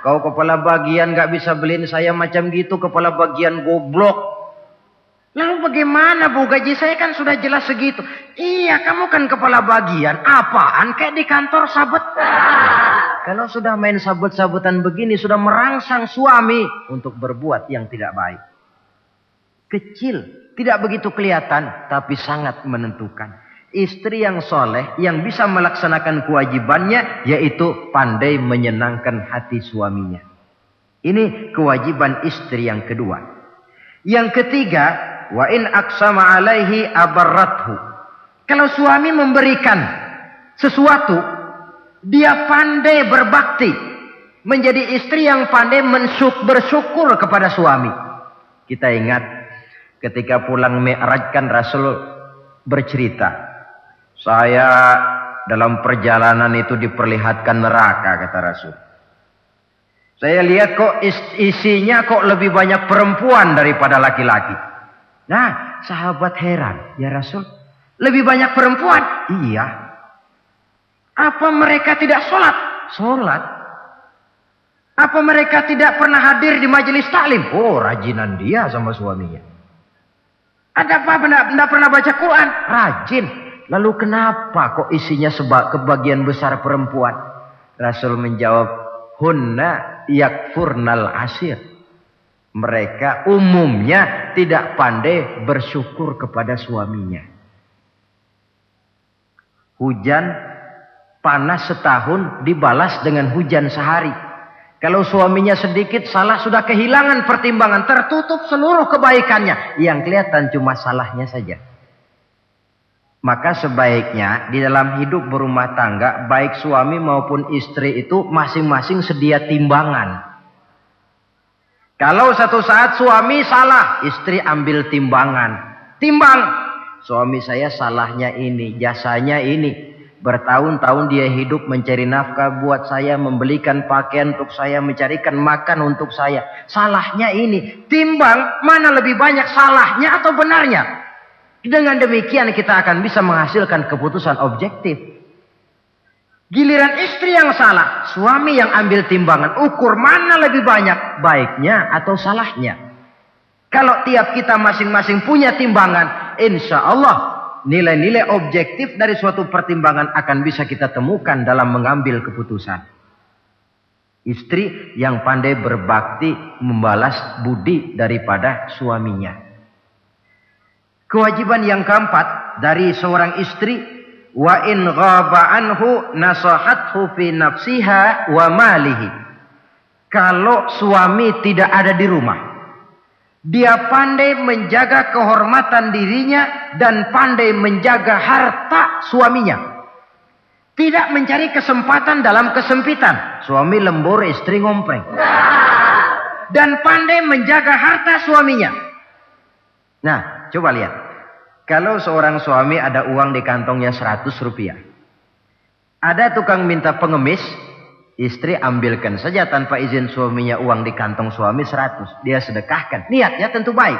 Kau kepala bagian gak bisa beliin saya macam gitu, kepala bagian goblok. Lalu bagaimana bu, gaji saya kan sudah jelas segitu. Iya, kamu kan kepala bagian. Apaan kayak di kantor sabet. Kalau sudah main sabut-sabutan begini, sudah merangsang suami untuk berbuat yang tidak baik. Kecil, tidak begitu kelihatan, tapi sangat menentukan. Istri yang soleh, yang bisa melaksanakan kewajibannya, yaitu pandai menyenangkan hati suaminya. Ini kewajiban istri yang kedua. Yang ketiga, wa in aqsama alaihi abarrathu. Kalau suami memberikan sesuatu, dia pandai berbakti, menjadi istri yang pandai bersyukur kepada suami. Kita ingat ketika pulang Mi'raj kan Rasul bercerita, saya dalam perjalanan itu diperlihatkan neraka, kata Rasul. Saya lihat kok isinya kok lebih banyak perempuan daripada laki-laki. Nah, sahabat heran, ya Rasul, lebih banyak perempuan? Iya. Apa mereka tidak sholat? Sholat. Apa mereka tidak pernah hadir di majelis taklim? Oh, rajinan dia sama suaminya. Ada apa? Tidak pernah baca Quran? Rajin. Lalu kenapa kok isinya kebagian besar perempuan? Rasul menjawab, hunna yakfurnal ashir. Mereka umumnya tidak pandai bersyukur kepada suaminya. Hujan panas setahun dibalas dengan hujan sehari. Kalau suaminya sedikit salah, sudah kehilangan pertimbangan, tertutup seluruh kebaikannya. Yang kelihatan cuma salahnya saja. Maka sebaiknya di dalam hidup berumah tangga, baik suami maupun istri itu masing-masing sedia timbangan. Kalau satu saat suami salah, istri ambil timbangan. Timbang, suami saya salahnya ini, jasanya ini. Bertahun-tahun dia hidup mencari nafkah buat saya, membelikan pakaian untuk saya, mencarikan makan untuk saya. Salahnya ini. Timbang mana lebih banyak salahnya atau benarnya. Dengan demikian kita akan bisa menghasilkan keputusan objektif. Giliran istri yang salah, suami yang ambil timbangan, ukur mana lebih banyak baiknya atau salahnya. Kalau tiap kita masing-masing punya timbangan, insya Allah nilai-nilai objektif dari suatu pertimbangan akan bisa kita temukan dalam mengambil keputusan. Istri yang pandai berbakti membalas budi daripada suaminya. Kewajiban yang keempat dari seorang istri, wa in ghaba anhu nasahathu fi nafsiha wa malihi. Kalau suami tidak ada di rumah, dia pandai menjaga kehormatan dirinya dan pandai menjaga harta suaminya. Tidak mencari kesempatan dalam kesempitan. Suami lembur, istri ngompreng. Dan pandai menjaga harta suaminya. Nah, coba lihat. Kalau seorang suami ada uang di kantongnya 100 rupiah. Ada tukang minta pengemis, istri ambilkan saja tanpa izin suaminya uang di kantong suami 100. Dia sedekahkan. Niatnya tentu baik.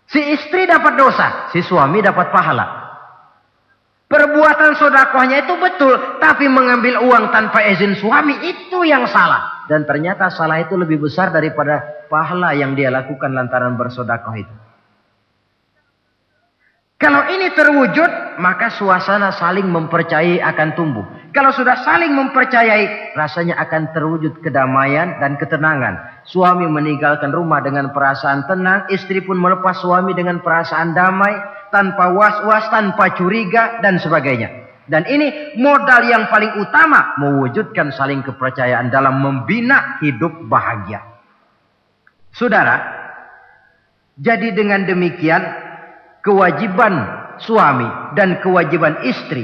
Si istri dapat dosa, si suami dapat pahala. Perbuatan sedekahnya itu betul, tapi mengambil uang tanpa izin suami itu yang salah. Dan ternyata salah itu lebih besar daripada pahala yang dia lakukan lantaran bersedekah itu. Kalau ini terwujud, maka suasana saling mempercayai akan tumbuh. Kalau sudah saling mempercayai, rasanya akan terwujud kedamaian dan ketenangan. Suami meninggalkan rumah dengan perasaan tenang, istri pun melepas suami dengan perasaan damai, tanpa was-was, tanpa curiga, dan sebagainya. Dan ini modal yang paling utama, mewujudkan saling kepercayaan dalam membina hidup bahagia. Saudara, jadi dengan demikian, kewajiban suami dan kewajiban istri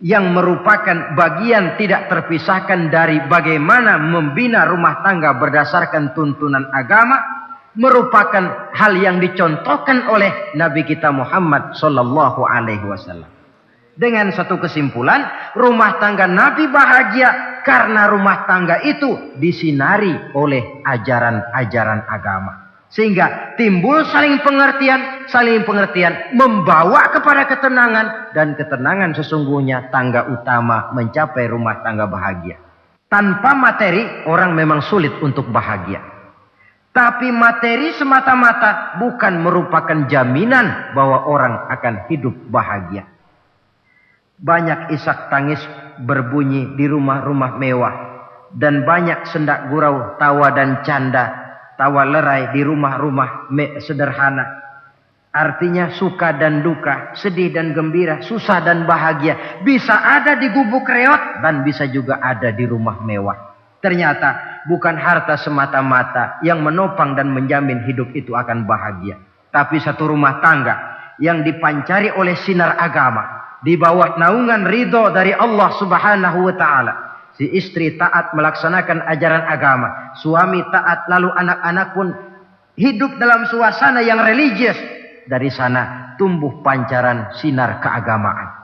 yang merupakan bagian tidak terpisahkan dari bagaimana membina rumah tangga berdasarkan tuntunan agama merupakan hal yang dicontohkan oleh Nabi kita Muhammad sallallahu alaihi wasallam. Dengan satu kesimpulan, rumah tangga Nabi bahagia karena rumah tangga itu disinari oleh ajaran-ajaran agama. Sehingga timbul saling pengertian membawa kepada ketenangan, dan ketenangan sesungguhnya tangga utama mencapai rumah tangga bahagia. Tanpa materi orang memang sulit untuk bahagia. Tapi materi semata-mata bukan merupakan jaminan bahwa orang akan hidup bahagia. Banyak isak tangis berbunyi di rumah-rumah mewah, dan banyak sendak gurau, tawa dan canda, tawa lerai di rumah-rumah sederhana. Artinya suka dan duka, sedih dan gembira, susah dan bahagia bisa ada di gubuk reot dan bisa juga ada di rumah mewah. Ternyata bukan harta semata-mata yang menopang dan menjamin hidup itu akan bahagia. Tapi satu rumah tangga yang dipancari oleh sinar agama, di bawah naungan ridho dari Allah Subhanahu wa ta'ala. Si istri taat melaksanakan ajaran agama, suami taat, lalu anak-anak pun hidup dalam suasana yang religius. Dari sana tumbuh pancaran sinar keagamaan.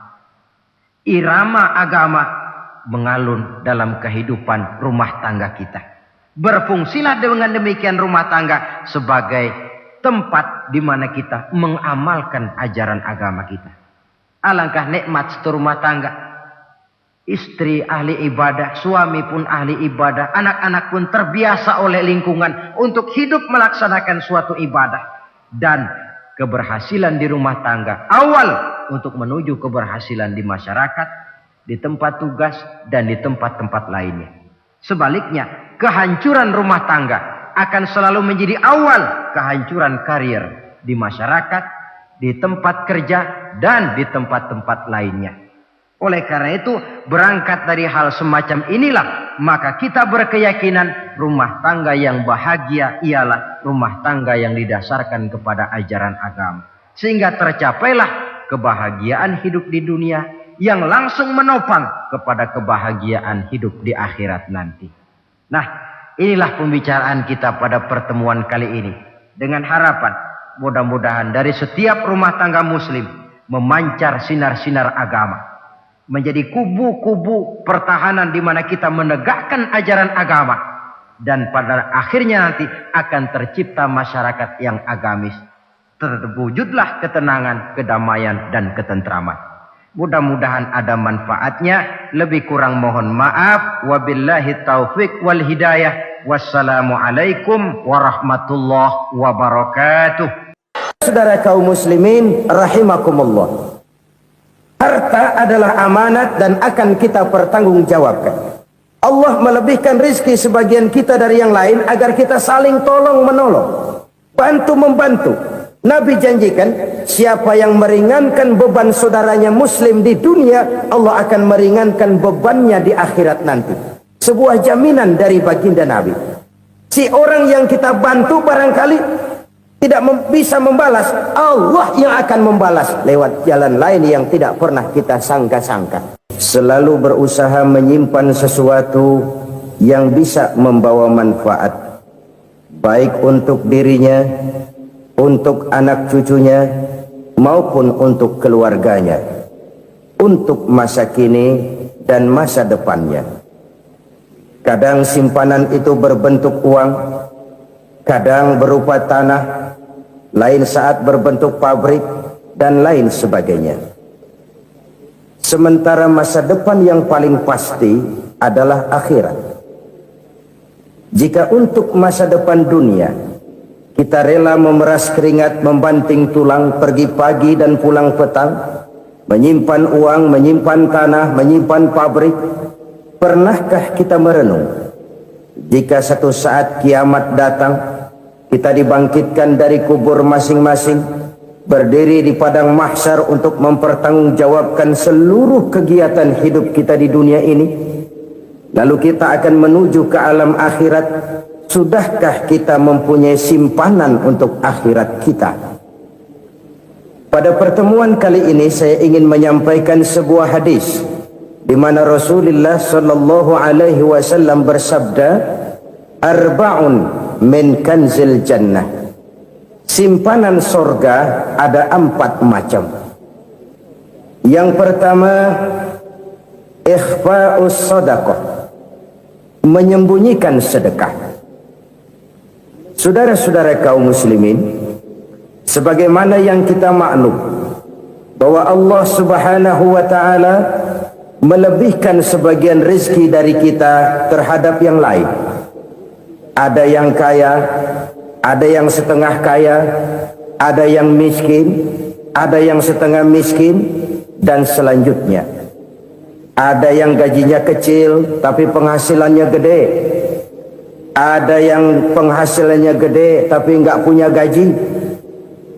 Irama agama mengalun dalam kehidupan rumah tangga kita. Berfungsilah dengan demikian rumah tangga sebagai tempat di mana kita mengamalkan ajaran agama kita. Alangkah nikmat satu rumah tangga. Istri ahli ibadah, suami pun ahli ibadah, anak-anak pun terbiasa oleh lingkungan untuk hidup melaksanakan suatu ibadah. Dan keberhasilan di rumah tangga awal untuk menuju keberhasilan di masyarakat, di tempat tugas, dan di tempat-tempat lainnya. Sebaliknya, kehancuran rumah tangga akan selalu menjadi awal kehancuran karir di masyarakat, di tempat kerja, dan di tempat-tempat lainnya. Oleh karena itu, berangkat dari hal semacam inilah, maka kita berkeyakinan rumah tangga yang bahagia ialah rumah tangga yang didasarkan kepada ajaran agama. Sehingga tercapailah kebahagiaan hidup di dunia yang langsung menopang kepada kebahagiaan hidup di akhirat nanti. Nah, inilah pembicaraan kita pada pertemuan kali ini. Dengan harapan mudah-mudahan dari setiap rumah tangga muslim memancar sinar-sinar agama. Menjadi kubu-kubu pertahanan di mana kita menegakkan ajaran agama. Dan pada akhirnya nanti akan tercipta masyarakat yang agamis. Terwujudlah ketenangan, kedamaian, dan ketentraman. Mudah-mudahan ada manfaatnya. Lebih kurang mohon maaf. Wabillahi taufiq wal hidayah. Wassalamualaikum warahmatullahi wabarakatuh. Saudara kaum muslimin rahimakumullah. Harta adalah amanat dan akan kita pertanggungjawabkan. Allah melebihkan rizki sebagian kita dari yang lain agar kita saling tolong menolong, bantu membantu. Nabi janjikan siapa yang meringankan beban saudaranya muslim di dunia, Allah akan meringankan bebannya di akhirat nanti. Sebuah jaminan dari baginda Nabi. Si orang yang kita bantu barangkali tidak bisa membalas, Allah yang akan membalas lewat jalan lain yang tidak pernah kita sangka-sangka. Selalu berusaha menyimpan sesuatu yang bisa membawa manfaat, baik untuk dirinya, untuk anak cucunya, maupun untuk keluarganya, untuk masa kini dan masa depannya. Kadang simpanan itu berbentuk uang, kadang berupa tanah, lain saat berbentuk pabrik, dan lain sebagainya. Sementara masa depan yang paling pasti adalah akhirat. Jika untuk masa depan dunia kita rela memeras keringat, membanting tulang, pergi pagi dan pulang petang, menyimpan uang, menyimpan tanah, menyimpan pabrik, pernahkah kita merenung jika satu saat kiamat datang, kita dibangkitkan dari kubur masing-masing, berdiri di padang mahsyar untuk mempertanggungjawabkan seluruh kegiatan hidup kita di dunia ini. Lalu kita akan menuju ke alam akhirat. Sudahkah kita mempunyai simpanan untuk akhirat kita? Pada pertemuan kali ini saya ingin menyampaikan sebuah hadis di mana Rasulullah sallallahu alaihi wasallam bersabda, "Arba'un min kanzil jannah." Simpanan sorga ada 4 macam. Yang pertama, ikhfa'us sadaqah, menyembunyikan sedekah. Saudara-saudara kaum muslimin, sebagaimana yang kita maklum bahwa Allah Subhanahu wa taala melebihkan sebagian rezeki dari kita terhadap yang lain. Ada yang kaya, ada yang setengah kaya, ada yang miskin, ada yang setengah miskin, dan selanjutnya. Ada yang gajinya kecil tapi penghasilannya gede. Ada yang penghasilannya gede tapi nggak punya gaji.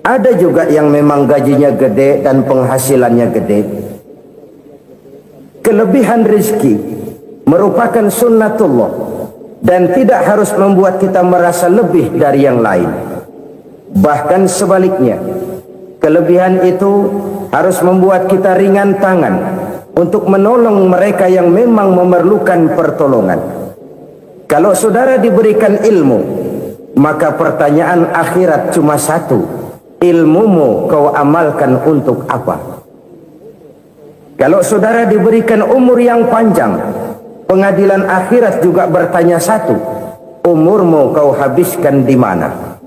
Ada juga yang memang gajinya gede dan penghasilannya gede. Kelebihan rezeki merupakan sunnatullah. dan tidak harus membuat kita merasa lebih dari yang lain. Bahkan sebaliknya, kelebihan itu harus membuat kita ringan tangan untuk menolong mereka yang memang memerlukan pertolongan. Kalau saudara diberikan ilmu, maka pertanyaan akhirat cuma satu: ilmumu kau amalkan untuk apa? Kalau saudara diberikan umur yang panjang, pengadilan akhirat juga bertanya satu: umurmu kau habiskan di mana?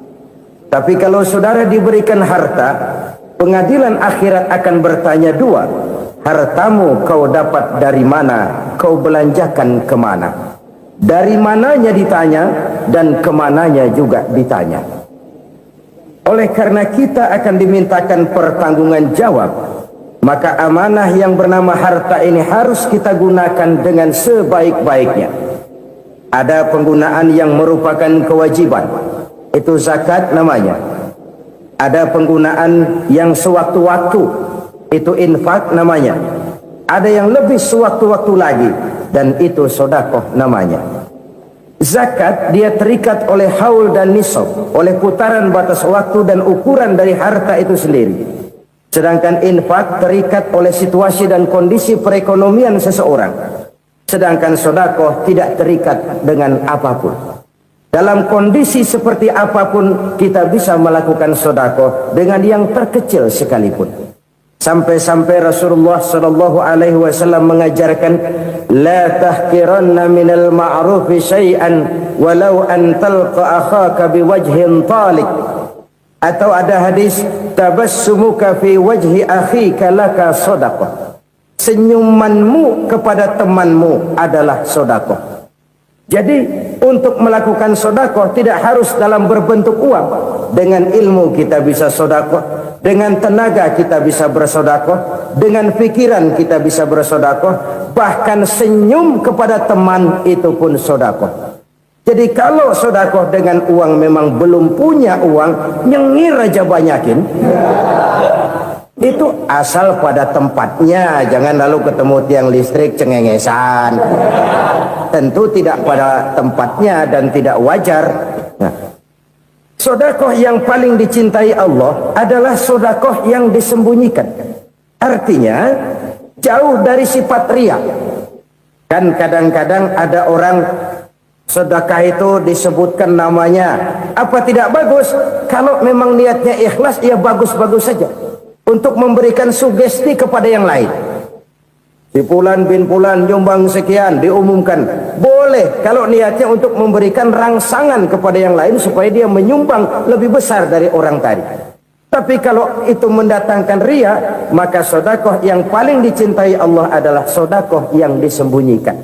Tapi kalau saudara diberikan harta, pengadilan akhirat akan bertanya dua: hartamu kau dapat dari mana, kau belanjakan kemana? Dari mananya ditanya, dan kemananya juga ditanya. Oleh karena kita akan dimintakan pertanggungan jawab, maka amanah yang bernama harta ini harus kita gunakan dengan sebaik-baiknya. Ada penggunaan yang merupakan kewajiban, itu zakat namanya. Ada penggunaan yang sewaktu-waktu, itu infak namanya. Ada yang lebih sewaktu-waktu lagi, dan itu sedekah namanya. Zakat dia terikat oleh haul dan nisab, oleh putaran batas waktu dan ukuran dari harta itu sendiri. Sedangkan infak terikat oleh situasi dan kondisi perekonomian seseorang. Sedangkan sedekah tidak terikat dengan apapun. Dalam kondisi seperti apapun kita bisa melakukan sedekah dengan yang terkecil sekalipun. Sampai-sampai Rasulullah sallallahu alaihi wasallam mengajarkan, la tahqiranna minal ma'rufi syai'an walau an talqa akhaka biwajhin talik. Atau ada hadis, tabassumuka fi wajhi akhika laka shadaqah. Senyumanmu kepada temanmu adalah sedekah. Jadi untuk melakukan sedekah tidak harus dalam berbentuk uang. Dengan ilmu kita bisa sedekah, dengan tenaga kita bisa bersedekah, dengan pikiran kita bisa bersedekah, bahkan senyum kepada teman itu pun sedekah. Jadi kalau sedekah dengan uang memang belum punya uang, nyengir aja banyakin. Itu asal pada tempatnya, jangan lalu ketemu tiang listrik cengengesan. Tentu tidak pada tempatnya dan tidak wajar. Nah, sedekah yang paling dicintai Allah adalah sedekah yang disembunyikan. Artinya jauh dari sifat riya. Kan kadang-kadang ada orang sedekah itu disebutkan namanya. Apa tidak bagus? Kalau memang niatnya ikhlas, ya bagus-bagus saja. Untuk memberikan sugesti kepada yang lain. Si Fulan bin Fulan nyumbang sekian, diumumkan. Boleh kalau niatnya untuk memberikan rangsangan kepada yang lain supaya dia menyumbang lebih besar dari orang tadi. Tapi kalau itu mendatangkan riya, maka sedekah yang paling dicintai Allah adalah sedekah yang disembunyikan.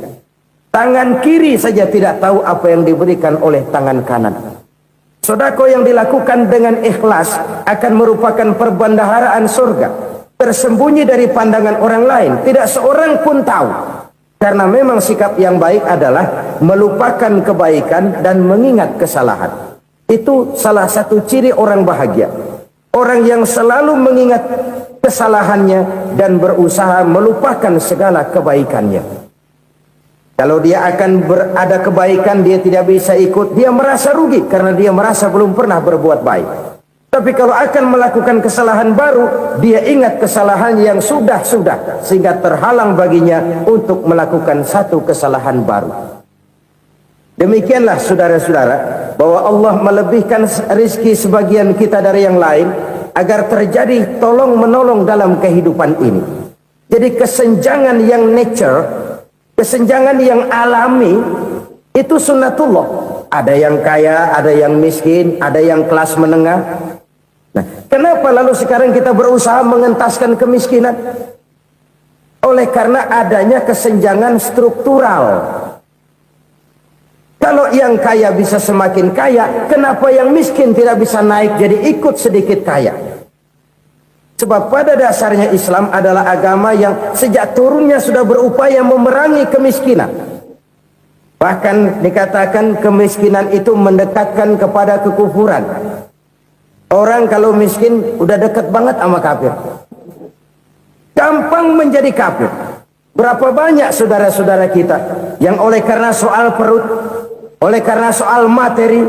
Tangan kiri saja tidak tahu apa yang diberikan oleh tangan kanan. Sedekah yang dilakukan dengan ikhlas akan merupakan perbendaharaan surga, tersembunyi dari pandangan orang lain, tidak seorang pun tahu. Karena memang sikap yang baik adalah melupakan kebaikan dan mengingat kesalahan. Itu salah satu ciri orang bahagia. Orang yang selalu mengingat kesalahannya dan berusaha melupakan segala kebaikannya. Kalau dia akan berada kebaikan, dia tidak bisa ikut, dia merasa rugi karena dia merasa belum pernah berbuat baik. Tapi kalau akan melakukan kesalahan baru, dia ingat kesalahan yang sudah-sudah, sehingga terhalang baginya untuk melakukan satu kesalahan baru. Demikianlah saudara-saudara, bahwa Allah melebihkan rizki sebagian kita dari yang lain, agar terjadi tolong-menolong dalam kehidupan ini. Jadi kesenjangan yang nature, kesenjangan yang alami, itu sunnatullah. Ada yang kaya, ada yang miskin, ada yang kelas menengah. Nah, kenapa lalu sekarang kita berusaha mengentaskan kemiskinan? Oleh karena adanya kesenjangan struktural. Kalau yang kaya bisa semakin kaya, kenapa yang miskin tidak bisa naik jadi ikut sedikit kaya? Sebab pada dasarnya Islam adalah agama yang sejak turunnya sudah berupaya memerangi kemiskinan. Bahkan dikatakan kemiskinan itu mendekatkan kepada kekufuran. Orang kalau miskin udah dekat banget sama kafir. Gampang menjadi kafir. Berapa banyak saudara-saudara kita yang oleh karena soal perut, Oleh karena soal materi,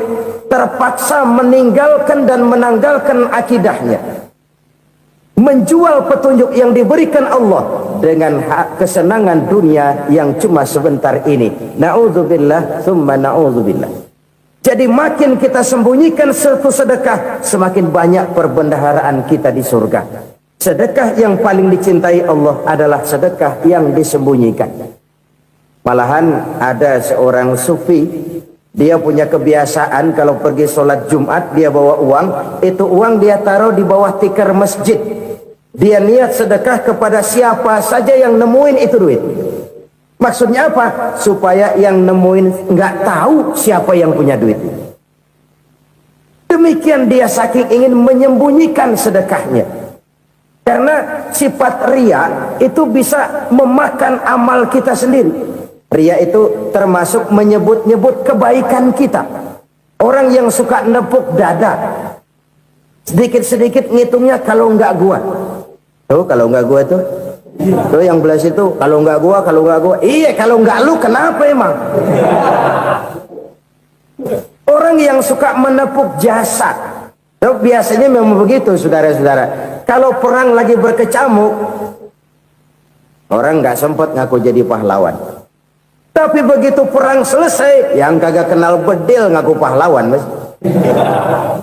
terpaksa meninggalkan dan menanggalkan akidahnya, menjual petunjuk yang diberikan Allah dengan kesenangan dunia yang cuma sebentar ini. Na'udzubillah thumma na'udzubillah. Jadi makin kita sembunyikan satu sedekah, semakin banyak perbendaharaan kita di surga. Sedekah yang paling dicintai Allah adalah sedekah yang disembunyikan. Malahan ada seorang sufi, dia punya kebiasaan kalau pergi sholat Jumat dia bawa uang, itu uang dia taruh di bawah tikar masjid. Dia niat sedekah kepada siapa saja yang nemuin itu duit. Maksudnya apa? Supaya yang nemuin nggak tahu siapa yang punya duit. Demikian dia saking ingin menyembunyikan sedekahnya. Karena sifat ria itu bisa memakan amal kita sendiri. Ria itu termasuk menyebut-nyebut kebaikan kita. Orang yang suka nepuk dada, sedikit-sedikit ngitungnya kalau nggak gua. Tuh kalau nggak gua tuh. Tuh yang belas itu kalau nggak gua, kalau nggak gua. Iya kalau nggak lu kenapa emang? Orang yang suka menepuk jasad, tuh biasanya memang begitu saudara-saudara. Kalau perang lagi berkecamuk, orang nggak sempat ngaku jadi pahlawan. Tapi begitu perang selesai, yang kagak kenal bedil ngaku pahlawan, mas.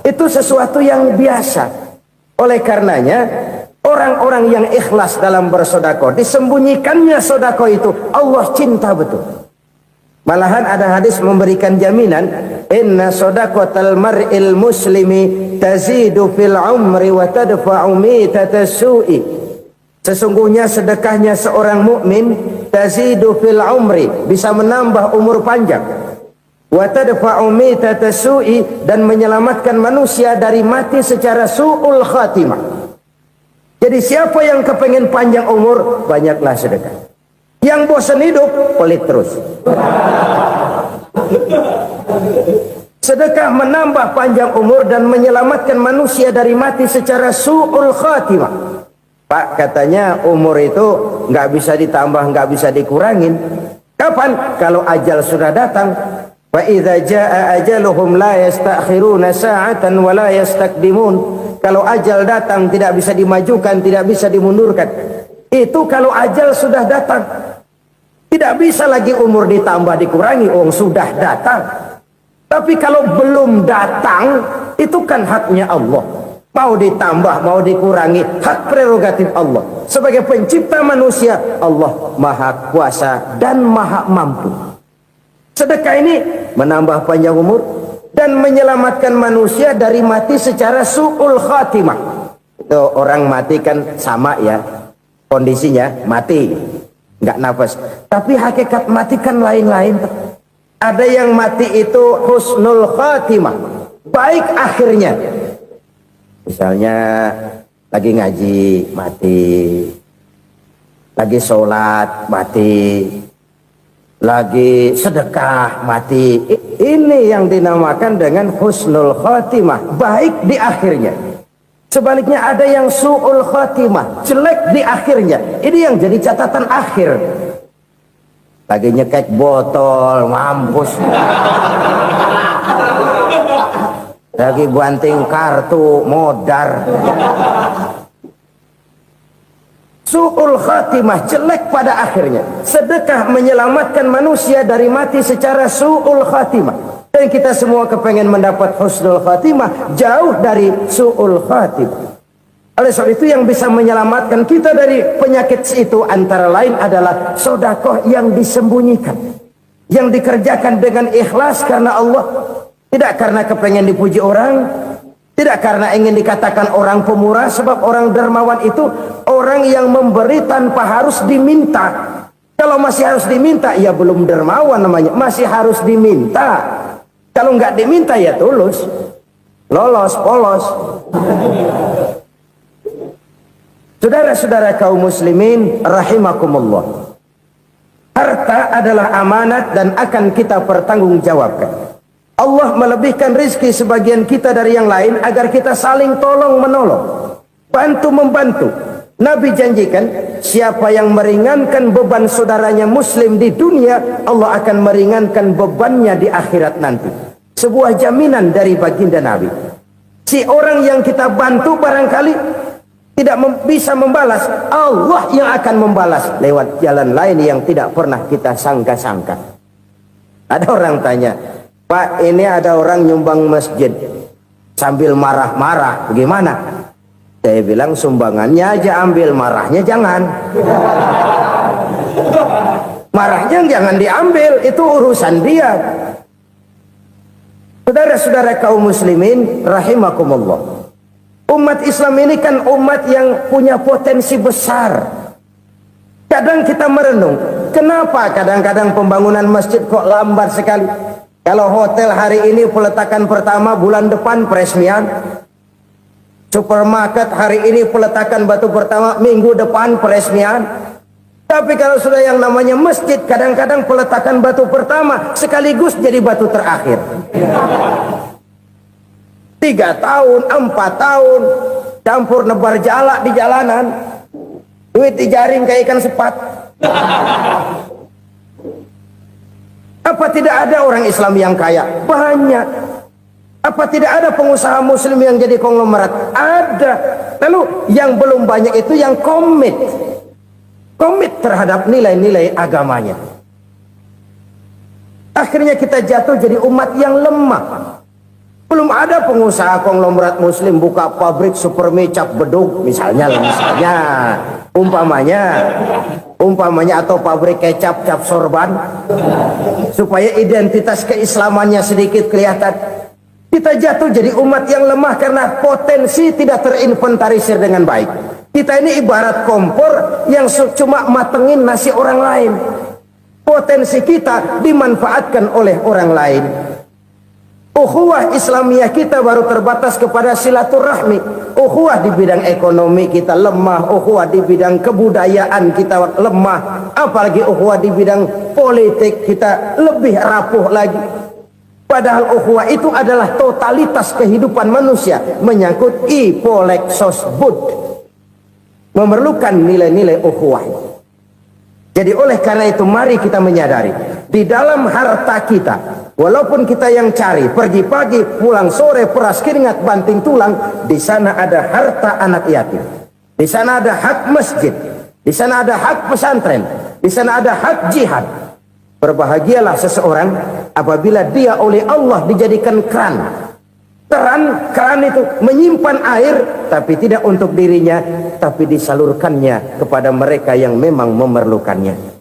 Itu sesuatu yang biasa. Oleh karenanya, orang-orang yang ikhlas dalam bersodako, disembunyikannya sodako itu, Allah cinta betul. Malahan ada hadis memberikan jaminan, inna sodaqatal mar'il muslimi tazidu fil umri wa tadfa'u mitatas su'i. Sesungguhnya sedekahnya seorang mukmin tazidu fil umri, bisa menambah umur panjang, wa tadfa'u mitatas su'i, dan menyelamatkan manusia dari mati secara su'ul khatimah. Jadi siapa yang kepengen panjang umur, banyaklah sedekah. Yang bosan hidup, pelit terus. Sedekah menambah panjang umur dan menyelamatkan manusia dari mati secara su'ul khatimah. Pak, katanya umur itu nggak bisa ditambah, nggak bisa dikurangin. Kapan? Kalau ajal sudah datang. Wa idza jaa ajaluhum la yastakhiruna sa'atan wa la yastakdimun. Kalau ajal datang tidak bisa dimajukan, tidak bisa dimundurkan. Itu kalau ajal sudah datang. Tidak bisa lagi umur ditambah dikurangi, sudah datang. Tapi kalau belum datang, itu kan haknya Allah. Mau ditambah, mau dikurangi, hak prerogatif Allah. Sebagai pencipta manusia, Allah maha kuasa dan maha mampu. Sedekah ini menambah panjang umur dan menyelamatkan manusia dari mati secara su'ul khatimah. Itu orang mati kan sama ya, kondisinya mati, nggak nafas. Tapi hakikat mati kan lain-lain. Ada yang mati itu husnul khatimah, baik akhirnya. Misalnya lagi ngaji mati, lagi sholat mati, lagi sedekah mati. Ini yang dinamakan dengan husnul khatimah, baik di akhirnya. Sebaliknya ada yang su'ul khatimah, jelek di akhirnya. Ini yang jadi catatan akhir. Lagi nyekek botol, mampus. Lagi banting kartu, modar. Su'ul khatimah, jelek pada akhirnya. Sedekah menyelamatkan manusia dari mati secara su'ul khatimah. Dan kita semua kepengen mendapat husnul khatimah, jauh dari su'ul khatimah. Oleh sebab itu yang bisa menyelamatkan kita dari penyakit itu antara lain adalah sedekah yang disembunyikan, yang dikerjakan dengan ikhlas karena Allah, tidak karena kepengen dipuji orang, tidak karena ingin dikatakan orang pemurah. Sebab orang dermawan itu orang yang memberi tanpa harus diminta. Kalau masih harus diminta, ya belum dermawan namanya, masih harus diminta. Kalau nggak diminta ya tulus, lolos, polos. Saudara-saudara kaum muslimin rahimakumullah, harta adalah amanat dan akan kita pertanggungjawabkan. Allah melebihkan rizki sebagian kita dari yang lain agar kita saling tolong menolong, bantu membantu. Nabi janjikan, siapa yang meringankan beban saudaranya muslim di dunia, Allah akan meringankan bebannya di akhirat nanti. Sebuah jaminan dari baginda Nabi. Si orang yang kita bantu barangkali tidak bisa membalas, Allah yang akan membalas lewat jalan lain yang tidak pernah kita sangka-sangka. Ada orang tanya, Pak, ini ada orang nyumbang masjid sambil marah-marah, bagaimana? Saya bilang, sumbangannya aja ambil, marahnya jangan. Marahnya jangan diambil, itu urusan dia. Saudara-saudara kaum muslimin rahimakumullah, umat Islam ini kan umat yang punya potensi besar. Kadang kita merenung, kenapa kadang-kadang pembangunan masjid kok lambat sekali? Kalau hotel hari ini peletakan pertama, bulan depan peresmian. Supermarket hari ini peletakan batu pertama, minggu depan peresmian. Tapi kalau sudah yang namanya masjid, kadang-kadang peletakan batu pertama sekaligus jadi batu terakhir. 3 tahun, 4 tahun, campur nebar jalak di jalanan, duit dijaring kayak ikan sepat. Apa tidak ada orang Islam yang kaya? Banyak. Apa tidak ada pengusaha muslim yang jadi konglomerat? Ada. Lalu yang belum banyak itu yang komit terhadap nilai-nilai agamanya. Akhirnya kita jatuh jadi umat yang lemah. Belum ada pengusaha konglomerat muslim buka pabrik supermi cap bedug misalnya umpamanya atau pabrik kecap cap sorban supaya identitas keislamannya sedikit kelihatan. Kita jatuh jadi umat yang lemah karena potensi tidak terinventarisir dengan baik. Kita ini ibarat kompor yang cuma matengin nasi orang lain. Potensi kita dimanfaatkan oleh orang lain. Ukhuwah Islamiyah kita baru terbatas kepada silaturahmi. Ukhuwah di bidang ekonomi kita lemah, ukhuwah di bidang kebudayaan kita lemah, apalagi ukhuwah di bidang politik kita lebih rapuh lagi. Padahal ukhuwah itu adalah totalitas kehidupan manusia, menyangkut ipoleksos bud, memerlukan nilai-nilai ukhuwah. Jadi oleh karena itu mari kita menyadari, di dalam harta kita, walaupun kita yang cari, pergi pagi, pulang sore, peras keringat, banting tulang, di sana ada harta anak yatim, di sana ada hak masjid, di sana ada hak pesantren, di sana ada hak jihad. Berbahagialah seseorang apabila dia oleh Allah dijadikan keran. Keran itu menyimpan air, tapi tidak untuk dirinya, tapi disalurkannya kepada mereka yang memang memerlukannya.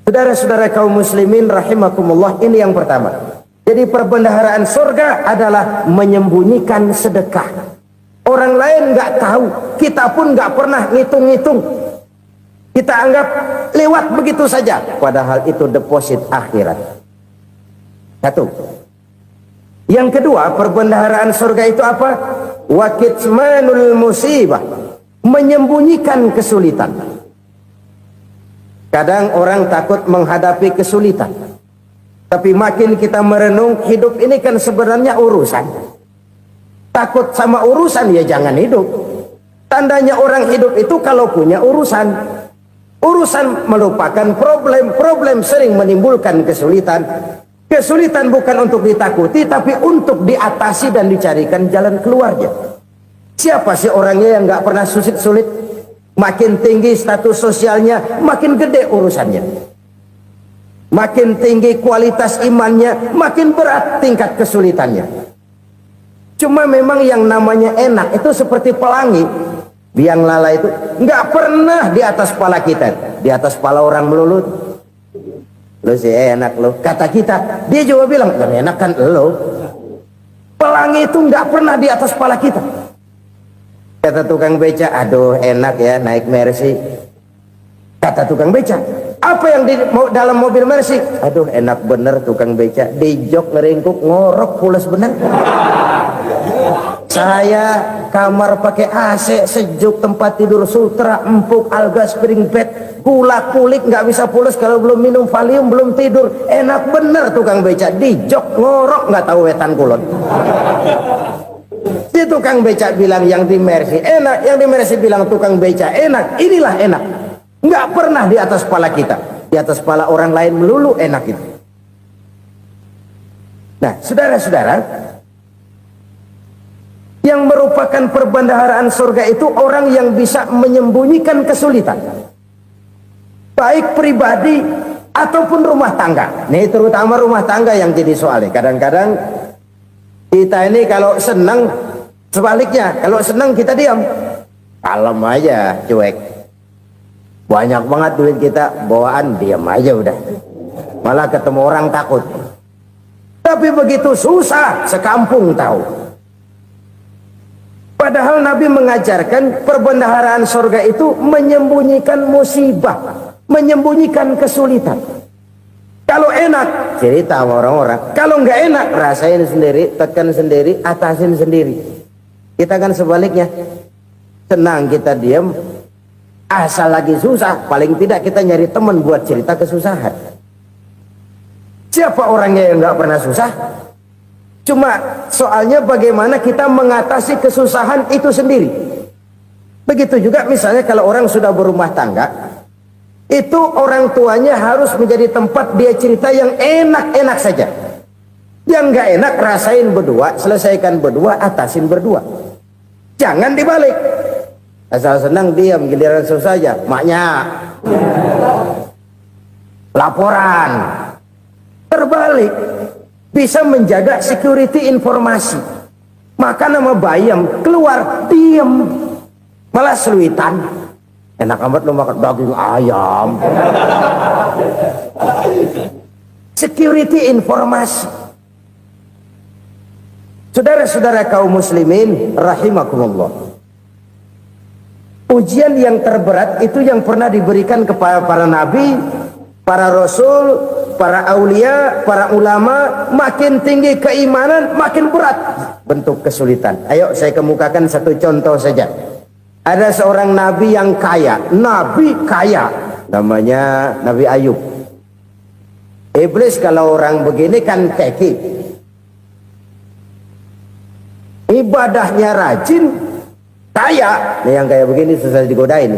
Saudara-saudara kaum muslimin rahimakumullah, ini yang pertama. Jadi perbendaharaan surga adalah menyembunyikan sedekah. Orang lain nggak tahu, kita pun nggak pernah ngitung-ngitung. Kita anggap lewat begitu saja, padahal itu deposit akhirat. Satu. Yang kedua, perbendaharaan surga itu apa? Wa kitmanul musibah, menyembunyikan kesulitan. Kadang orang takut menghadapi kesulitan, tapi makin kita merenung, hidup ini kan sebenarnya urusan. Takut sama urusan, ya jangan hidup. Tandanya orang hidup itu kalau punya urusan. Urusan melupakan problem sering menimbulkan kesulitan. Kesulitan bukan untuk ditakuti, tapi untuk diatasi dan dicarikan jalan keluarnya. Siapa sih orangnya yang nggak pernah sulit-sulit? Makin tinggi status sosialnya, makin gede urusannya. Makin tinggi kualitas imannya, makin berat tingkat kesulitannya. Cuma memang yang namanya enak itu seperti pelangi. Biang lala itu nggak pernah di atas kepala kita, di atas kepala orang melulu. Lo sih enak lo, kata kita. Dia juga bilang yang enak kan lo. Pelangi itu nggak pernah di atas kepala kita. Kata tukang beca, aduh enak ya naik Mercy. Kata tukang beca, apa yang di dalam mobil Mercy? Aduh enak bener tukang beca, di jok ngeringkuk ngorok pulas bener. Saya kamar pakai AC sejuk, tempat tidur sutra empuk, alga spring bed, gula kulik nggak bisa pulas kalau belum minum Valium, belum tidur. Enak bener tukang beca, di jok ngorok nggak tahu wetan kulon. Si tukang becak bilang yang di Mercy enak, yang di Mercy bilang tukang becak enak. Inilah enak. Nggak pernah di atas kepala kita. Di atas kepala orang lain melulu enak itu. Nah, saudara-saudara, yang merupakan perbendaharaan surga itu orang yang bisa menyembunyikan kesulitan, baik pribadi ataupun rumah tangga. Nih terutama rumah tangga yang jadi soalnya. Kadang-kadang kita ini kalau senang, sebaliknya kalau senang kita diam, kalem aja, cuek. Banyak banget duit kita, bawaan diam aja udah. Malah ketemu orang takut. Tapi begitu susah, sekampung tahu. Padahal Nabi mengajarkan perbendaharaan surga itu menyembunyikan musibah, menyembunyikan kesulitan. Kalau enak, cerita sama orang-orang. Kalau nggak enak, rasain sendiri, tekan sendiri, atasin sendiri. Kita kan sebaliknya. Senang kita diam, asal lagi susah, paling tidak kita nyari teman buat cerita kesusahan. Siapa orangnya yang nggak pernah susah? Cuma soalnya bagaimana kita mengatasi kesusahan itu sendiri. Begitu juga misalnya kalau orang sudah berumah tangga, itu orang tuanya harus menjadi tempat dia cerita yang enak-enak saja. Yang nggak enak rasain berdua, selesaikan berdua, atasin berdua. Jangan dibalik. Asal senang diam, giliran susah saja. Maknya laporan. Terbalik, bisa menjaga security informasi. Maka nama bayam keluar diam, malah seluitan. Enak amat lo makan daging ayam. Security informasi. Saudara-saudara kaum muslimin rahimakumullah, ujian yang terberat itu yang pernah diberikan kepada para nabi, para rasul, para aulia, para ulama. Makin tinggi keimanan, makin berat bentuk kesulitan. Ayo saya kemukakan satu contoh saja. Ada seorang nabi yang kaya, nabi kaya, namanya Nabi Ayub. Iblis kalau orang begini kan keki, ibadahnya rajin, kaya. Nih yang kayak begini susah digodain.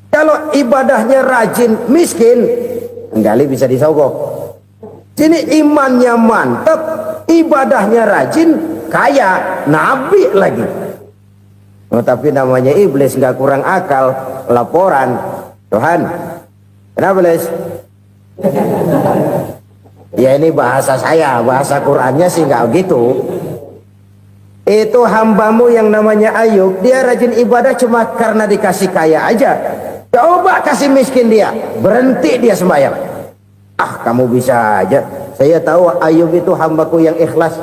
Kalau ibadahnya rajin, miskin, enggali bisa disogok. Sini imannya mantap, ibadahnya rajin, kaya, nabi lagi. Oh, tapi namanya iblis nggak kurang akal. Laporan, Tuhan, kenapa Les? Ya ini bahasa saya, bahasa Qurannya sih nggak gitu. Itu hambamu yang namanya Ayub, dia rajin ibadah cuma karena dikasih kaya aja. Coba kasih miskin dia, berhenti dia sembahyang. Ah, kamu bisa aja. Saya tahu Ayub itu hambaku yang ikhlas.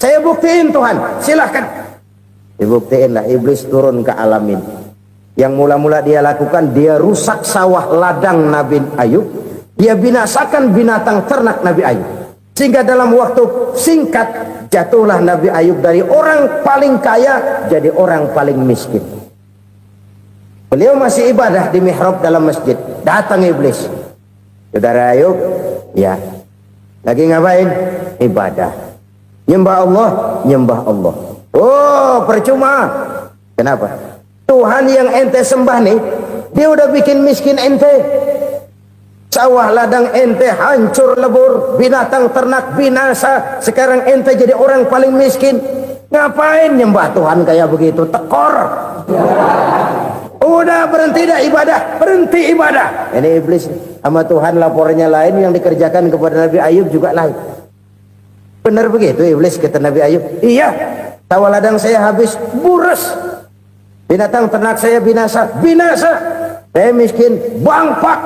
Saya buktiin Tuhan, silahkan. Dibuktiin lah, iblis turun ke alamin. Yang mula-mula dia lakukan, dia rusak sawah ladang Nabi Ayub. Dia binasakan binatang ternak Nabi Ayub. Sehingga dalam waktu singkat, jatuhlah Nabi Ayub dari orang paling kaya jadi orang paling miskin. Beliau masih ibadah di mihrab dalam masjid. Datang iblis. Saudara Ayub, ya, lagi ngapain? Ibadah. Nyembah Allah, nyembah Allah. Oh, percuma. Kenapa? Tuhan yang ente sembah nih, dia udah bikin miskin ente. Sawah ladang ente hancur lebur, binatang ternak binasa. Sekarang ente jadi orang paling miskin. Ngapain nyembah Tuhan kayak begitu? Tekor. Udah berhenti dah ibadah, berhenti ibadah. Ini iblis sama Tuhan laporannya lain, yang dikerjakan kepada Nabi Ayub juga lain. Benar begitu iblis kata Nabi Ayub? Iya, sawah ladang saya habis, buras. Binatang ternak saya binasa, binasa. Saya miskin, bangpak.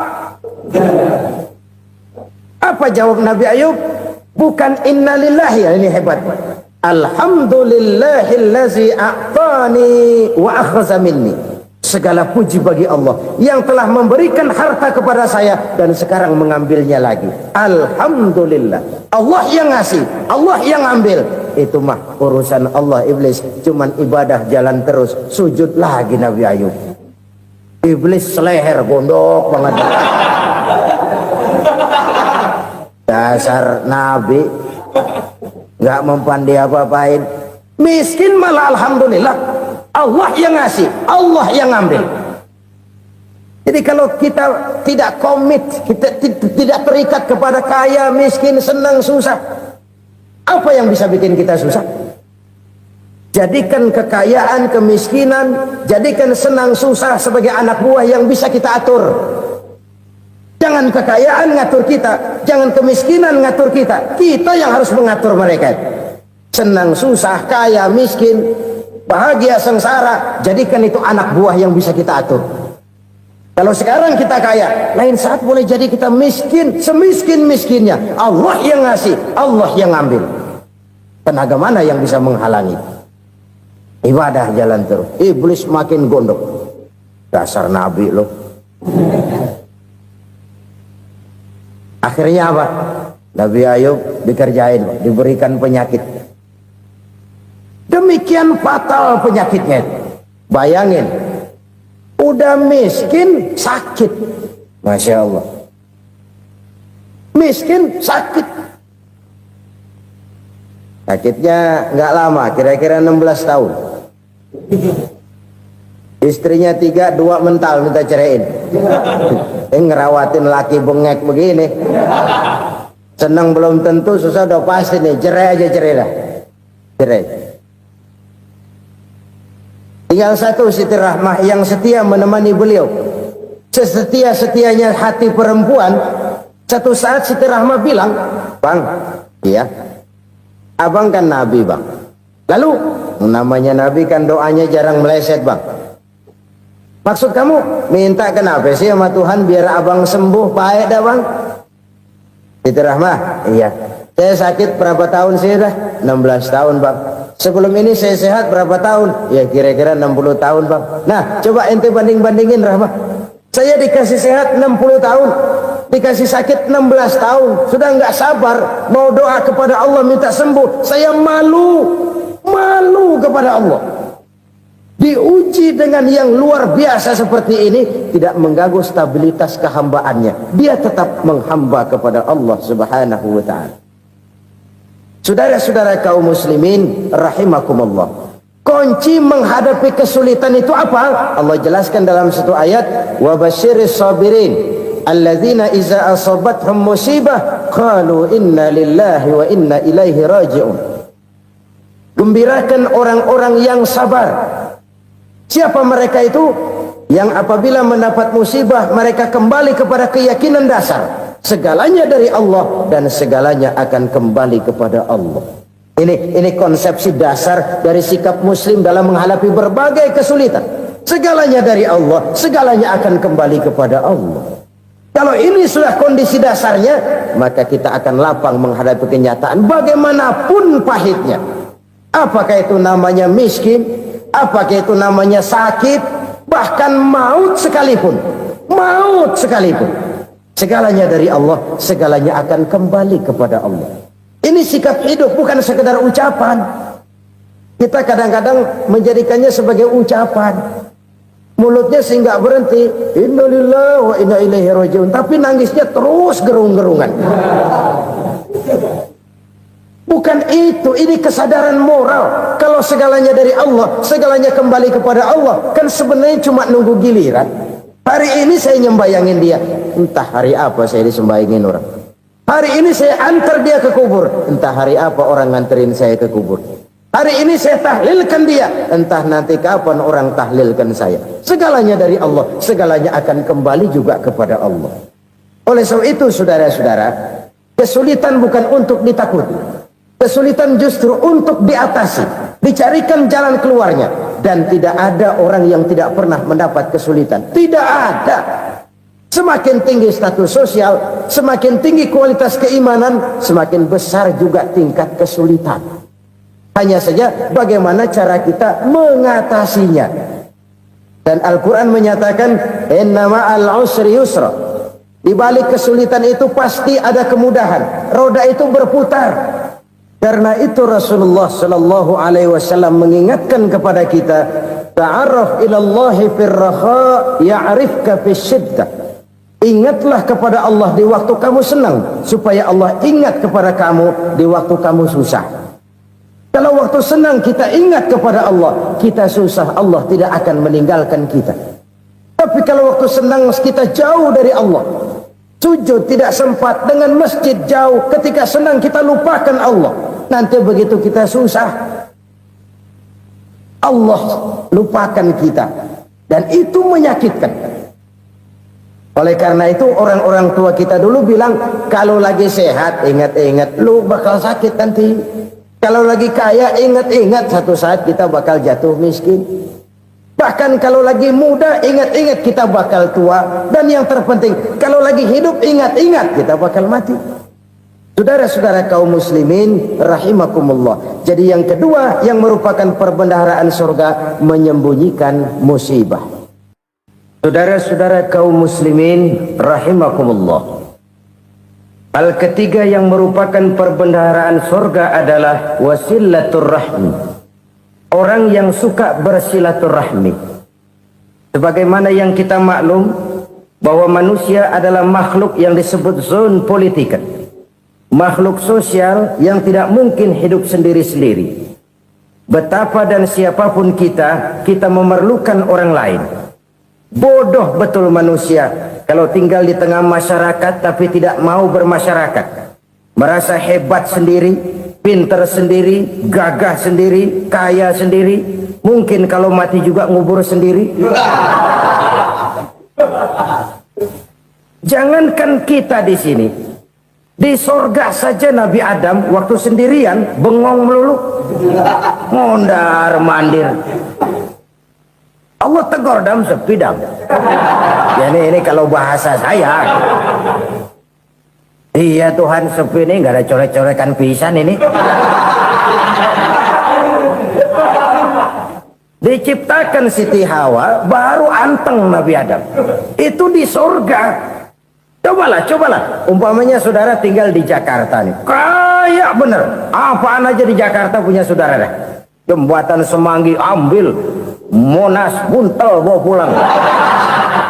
Apa jawab Nabi Ayub? Bukan innalillahi, ya ini hebat. Alhamdulillahillazi a'tani wa akhza minni. Segala puji bagi Allah yang telah memberikan harta kepada saya dan sekarang mengambilnya lagi. Alhamdulillah. Allah yang ngasih, Allah yang ambil. Itu mah urusan Allah. Iblis cuman ibadah jalan terus, sujud lagi Nabi Ayub. Iblis seleher gondok banget. Dasar Nabi nggak mempan dia apa-apain. Miskin malah alhamdulillah, Allah yang ngasih, Allah yang ngambil. Jadi kalau kita tidak komit, kita tidak terikat kepada kaya, miskin, senang, susah, apa yang bisa bikin kita susah? Jadikan kekayaan, kemiskinan, jadikan senang susah sebagai anak buah yang bisa kita atur. Jangan kekayaan ngatur kita, jangan kemiskinan ngatur kita. Kita yang harus mengatur mereka. Senang susah, kaya, miskin, bahagia, sengsara, jadikan itu anak buah yang bisa kita atur. Kalau sekarang kita kaya, lain saat boleh jadi kita miskin, semiskin-miskinnya. Allah yang ngasih, Allah yang ngambil. Tenaga mana yang bisa menghalangi? Ibadah jalan terus. Iblis makin gondok. Dasar nabi loh. Akhirnya apa? Nabi Ayub dikerjain, diberikan penyakit. Demikian fatal penyakitnya. Bayangin, udah miskin sakit. Masya Allah. Miskin sakit. Sakitnya nggak lama, kira-kira 16 tahun. Istrinya 3, 2 mental minta ceraiin. Ngerawatin laki bengek begini. Senang belum tentu, susah udah pasti nih. Cerai aja, cerai dah. Cerai. Tinggal satu Siti Rahmah yang setia menemani beliau. Sesetia-setianya hati perempuan. Satu saat Siti Rahmah bilang, "Bang, iya, abang kan Nabi, Bang. Lalu, namanya Nabi kan doanya jarang meleset, Bang. Maksud kamu minta kenapa sih sama Tuhan biar abang sembuh baik dah, Bang?" Siti Rahmah, "Iya. Saya sakit berapa tahun sih dah? 16 tahun, Bang. Sebelum ini saya sehat berapa tahun? Ya kira-kira 60 tahun, Bang. Nah, coba ente banding-bandingin, Rahmah. Saya dikasih sehat 60 tahun, dikasih sakit 16 tahun. Sudah nggak sabar mau doa kepada Allah minta sembuh. Saya malu kepada Allah. Diuji dengan yang luar biasa seperti ini, tidak mengganggu stabilitas kehambaannya. Dia tetap menghamba kepada Allah Subhanahu wa ta'ala. Saudara-saudara kaum muslimin rahimakumullah, kunci menghadapi kesulitan itu apa? Allah jelaskan dalam satu ayat, wa basyiris sabirin alladzina iza asabathum musibah qalu inna lillahi wa inna ilaihi raji'un. Gembirakan orang-orang yang sabar. Siapa mereka itu? Yang apabila mendapat musibah mereka kembali kepada keyakinan dasar, segalanya dari Allah dan segalanya akan kembali kepada Allah. Ini konsepsi dasar dari sikap muslim dalam menghadapi berbagai kesulitan. Segalanya dari Allah, segalanya akan kembali kepada Allah. Kalau ini sudah kondisi dasarnya, maka kita akan lapang menghadapi kenyataan bagaimanapun pahitnya. Apakah itu namanya miskin, apakah itu namanya sakit, bahkan maut sekalipun. Maut sekalipun. Segalanya dari Allah, segalanya akan kembali kepada Allah. Ini sikap hidup, bukan sekedar ucapan. Kita kadang-kadang menjadikannya sebagai ucapan. Mulutnya sih nggak berhenti, innalillahi wa inna ilaihi raji'un, tapi nangisnya terus gerung-gerungan. Bukan itu, ini kesadaran moral. Kalau segalanya dari Allah, segalanya kembali kepada Allah, kan sebenarnya cuma nunggu giliran. Hari ini saya nyembayangin dia, entah hari apa saya disembayangin orang. Hari ini saya antar dia ke kubur, entah hari apa orang nganterin saya ke kubur. Hari ini saya tahlilkan dia, entah nanti kapan orang tahlilkan saya. Segalanya dari Allah, segalanya akan kembali juga kepada Allah. Oleh sebab itu saudara-saudara, kesulitan bukan untuk ditakuti. Kesulitan justru untuk diatasi, dicarikan jalan keluarnya. Dan tidak ada orang yang tidak pernah mendapat kesulitan. Tidak ada. Semakin tinggi status sosial, semakin tinggi kualitas keimanan, semakin besar juga tingkat kesulitan. Hanya saja bagaimana cara kita mengatasinya. Dan Al-Quran menyatakan, inna ma'al usri yusra. Di balik kesulitan itu pasti ada kemudahan. Roda itu berputar. Karena itu Rasulullah sallallahu alaihi wasallam mengingatkan kepada kita, ta'arraf ila Allah fir raha ya'rifka fis syiddah. Ingatlah kepada Allah di waktu kamu senang, supaya Allah ingat kepada kamu di waktu kamu susah. Kalau waktu senang kita ingat kepada Allah, kita susah, Allah tidak akan meninggalkan kita. Tapi kalau waktu senang kita jauh dari Allah, sujud tidak sempat, dengan masjid jauh, ketika senang kita lupakan Allah, nanti begitu kita susah, Allah lupakan kita, dan itu menyakitkan. Oleh karena itu orang-orang tua kita dulu bilang, kalau lagi sehat ingat-ingat lu bakal sakit nanti. Kalau lagi kaya ingat-ingat satu saat kita bakal jatuh miskin. Bahkan kalau lagi muda ingat-ingat kita bakal tua. Dan yang terpenting, kalau lagi hidup ingat-ingat kita bakal mati. Saudara-saudara kaum muslimin rahimakumullah. Jadi yang kedua yang merupakan perbendaharaan surga, menyembunyikan musibah. Saudara-saudara kaum muslimin rahimakumullah. Hal ketiga yang merupakan perbendaharaan surga adalah wasilatur rahmi. Orang yang suka bersilaturahmi. Sebagaimana yang kita maklum bahwa manusia adalah makhluk yang disebut zon politika. Makhluk sosial yang tidak mungkin hidup sendiri-sendiri. Betapa dan siapapun kita memerlukan orang lain. Bodoh betul manusia kalau tinggal di tengah masyarakat tapi tidak mau bermasyarakat. Merasa hebat sendiri, pinter sendiri, gagah sendiri, kaya sendiri. Mungkin kalau mati juga ngubur sendiri. Jangankan kita di sini, di sorga saja Nabi Adam waktu sendirian bengong melulu, mondar mandir. Allah tegur dam sepi dam. Ya ini kalau bahasa saya. Iya Tuhan, sepi ini nggak ada coret-corekan pisan ini. Diciptakan Siti Hawa baru anteng Nabi Adam. Itu di surga. Cobalah. Umpamanya saudara tinggal di Jakarta nih. Kaya bener. Apaan aja di Jakarta punya saudara dah. Jembatan Semanggi ambil. Monas buntel bawa pulang.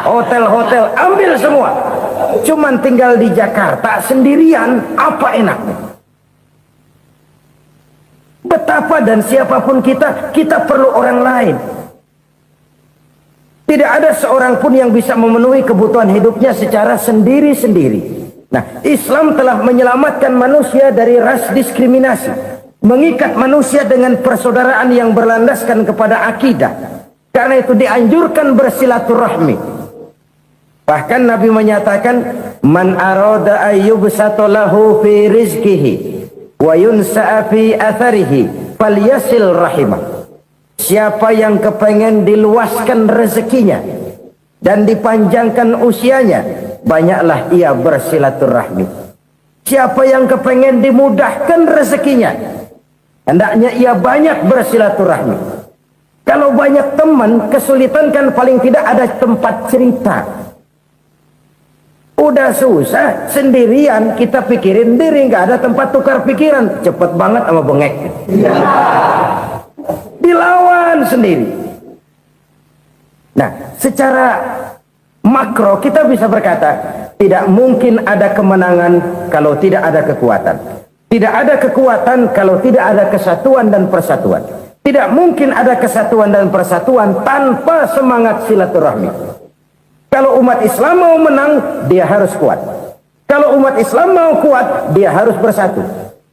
Hotel-hotel ambil semua. Cuman tinggal di Jakarta sendirian, apa enaknya? Betapa dan siapapun kita perlu orang lain. Tidak ada seorang pun yang bisa memenuhi kebutuhan hidupnya secara sendiri-sendiri. Nah, Islam telah menyelamatkan manusia dari ras diskriminasi, mengikat manusia dengan persaudaraan yang berlandaskan kepada akidah. Karena itu dianjurkan bersilaturahmi. Bahkan Nabi menyatakan, man arada ayyubsata lahu fi rizqihi wa yunsa'a fi atharihi falyasil rahimah. Siapa yang kepengen diluaskan rezekinya dan dipanjangkan usianya, banyaklah ia bersilaturahmi. Siapa yang kepengen dimudahkan rezekinya, hendaknya ia banyak bersilaturahmi. Kalau banyak teman, kesulitan kan paling tidak ada tempat cerita. Udah susah, sendirian kita pikirin diri, nggak ada tempat tukar pikiran. Cepet banget sama bengek. Dilawan sendiri. Nah, secara makro kita bisa berkata, tidak mungkin ada kemenangan kalau tidak ada kekuatan. Tidak ada kekuatan kalau tidak ada kesatuan dan persatuan. Tidak mungkin ada kesatuan dan persatuan tanpa semangat silaturahmi. Kalau umat Islam mau menang, dia harus kuat. Kalau umat Islam mau kuat, dia harus bersatu.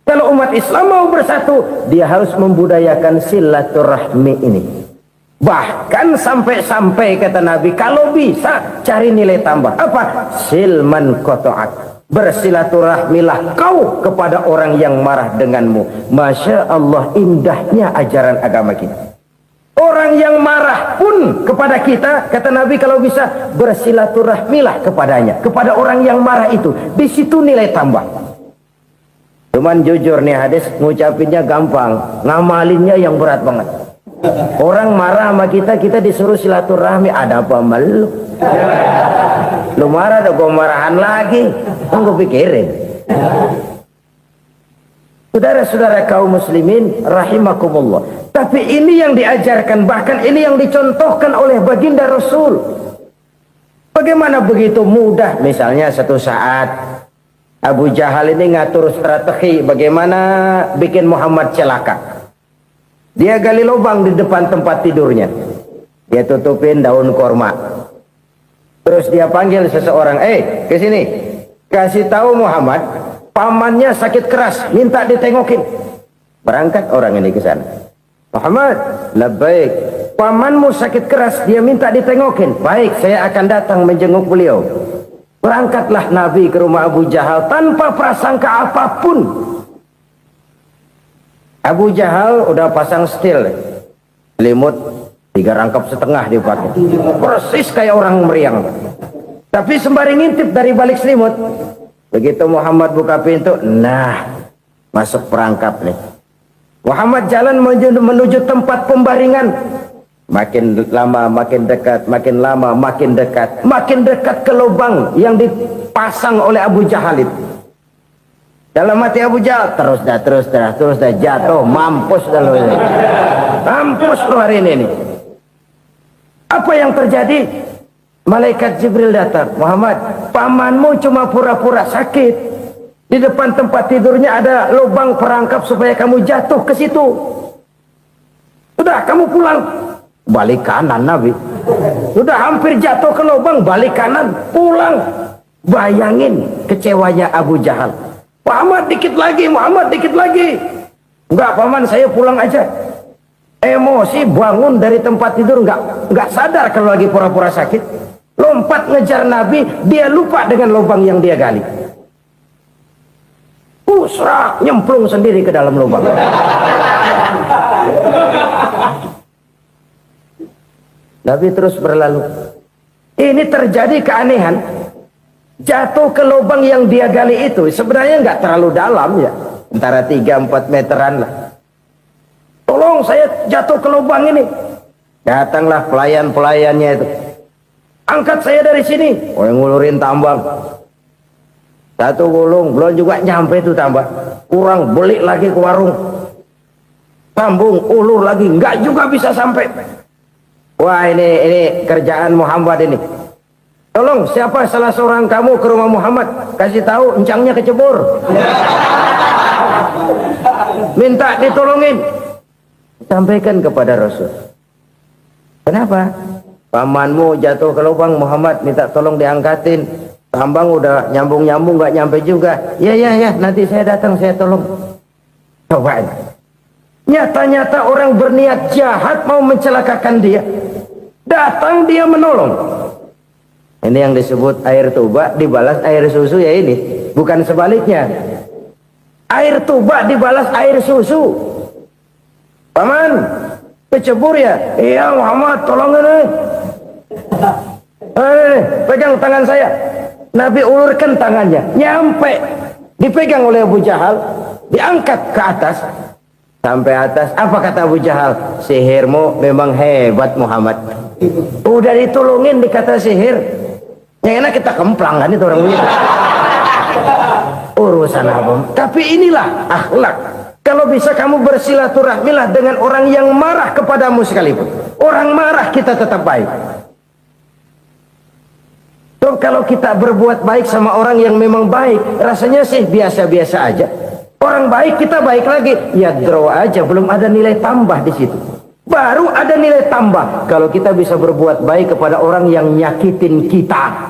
Kalau umat Islam mau bersatu, dia harus membudayakan silaturahmi ini. Bahkan sampai-sampai kata Nabi, kalau bisa cari nilai tambah. Apa? Silman qata'ak. Bersilaturahmilah kau kepada orang yang marah denganmu. Masya Allah, indahnya ajaran agama kita. Orang yang marah pun kepada kita, kata Nabi, kalau bisa bersilaturahmilah kepadanya, kepada orang yang marah itu. Di situ nilai tambah. Cuman jujur nih hadis, ngucapinnya gampang, ngamalinnya yang berat banget. Orang marah sama kita disuruh silaturahmi, ada apa malu? Lu marah, ada gua marahan lagi. Tunggu pikirin. Saudara-saudara kaum muslimin rahimakumullah. Tapi ini yang diajarkan, bahkan ini yang dicontohkan oleh baginda Rasul. Bagaimana begitu mudah, misalnya satu saat Abu Jahal ini ngatur strategi bagaimana bikin Muhammad celaka. Dia gali lubang di depan tempat tidurnya. Dia tutupin daun korma. Terus dia panggil seseorang, ke sini. Kasih tahu Muhammad, pamannya sakit keras, minta ditengokin. Berangkat orang ini ke sana. Muhammad, labbaik. Pamanmu sakit keras, dia minta ditengokin. Baik, saya akan datang menjenguk beliau. Berangkatlah Nabi ke rumah Abu Jahal tanpa prasangka apapun. Abu Jahal udah pasang setil, selimut 3 rangkap setengah dipakai, persis kayak orang meriang. Tapi sembari ngintip dari balik selimut, begitu Muhammad buka pintu, nah masuk perangkap nih. Muhammad jalan menuju tempat pembaringan. Makin lama makin dekat, makin lama makin dekat, makin dekat ke lubang yang dipasang oleh Abu Jahal itu. Dalam hati Abu Jahal, terus dah jatuh, mampus dah lo ini. Mampus lo hari ini nih. Apa yang terjadi? Malaikat Jibril datang. Muhammad, pamanmu cuma pura-pura sakit. Di depan tempat tidurnya ada lubang perangkap supaya kamu jatuh ke situ. Udah, kamu pulang. Balik kanan Nabi. Udah hampir jatuh ke lubang, balik kanan, pulang. Bayangin kecewanya Abu Jahal. Muhammad dikit lagi, Muhammad dikit lagi. Enggak paman, saya pulang aja. Emosi bangun dari tempat tidur, enggak sadar kalau lagi pura-pura sakit. Lompat ngejar Nabi, dia lupa dengan lubang yang dia gali. Pusrak, nyemplung sendiri ke dalam lubang. Nabi terus berlalu. Ini terjadi keanehan. Jatuh ke lubang yang dia gali itu sebenarnya nggak terlalu dalam ya, antara 3-4 meteran lah. Tolong saya jatuh ke lubang ini. Datanglah pelayan-pelayannya itu. Angkat saya dari sini. Oh, yang ngulurin tambang. Satu gulung, belum juga nyampe itu tambang. Kurang, beli lagi ke warung. Sambung, ulur lagi, nggak juga bisa sampai. Wah, ini kerjaan Muhammad ini. Tolong, siapa salah seorang kamu ke rumah Muhammad, kasih tahu encangnya kecebur. Minta ditolongin. Sampaikan kepada Rasul. Kenapa? Pamanmu jatuh ke lubang, Muhammad minta tolong diangkatin. Tambang udah nyambung-nyambung nggak nyampe juga. Ya, nanti saya datang, saya tolong. Coba. Nyata-nyata orang berniat jahat mau mencelakakan dia. Datang dia menolong. Ini yang disebut air tuba dibalas air susu ya ini. Bukan sebaliknya. Air tuba dibalas air susu. Paman, kecebur ya? Iya Muhammad, tolong ini. Pegang tangan saya. Nabi ulurkan tangannya. Nyampe. Dipegang oleh Abu Jahal. Diangkat ke atas. Sampai atas. Apa kata Abu Jahal? Sihirmu memang hebat Muhammad. Udah ditolongin dikata sihir. Yang enak kita kemplang kan itu orang begitu. Urusan apa? Tapi inilah akhlak. Kalau bisa kamu bersilaturahmilah dengan orang yang marah kepadamu sekalipun. Orang marah kita tetap baik. So, kalau kita berbuat baik sama orang yang memang baik, rasanya sih biasa-biasa aja. Orang baik kita baik lagi, ya draw aja, belum ada nilai tambah di situ. Baru ada nilai tambah kalau kita bisa berbuat baik kepada orang yang nyakitin kita.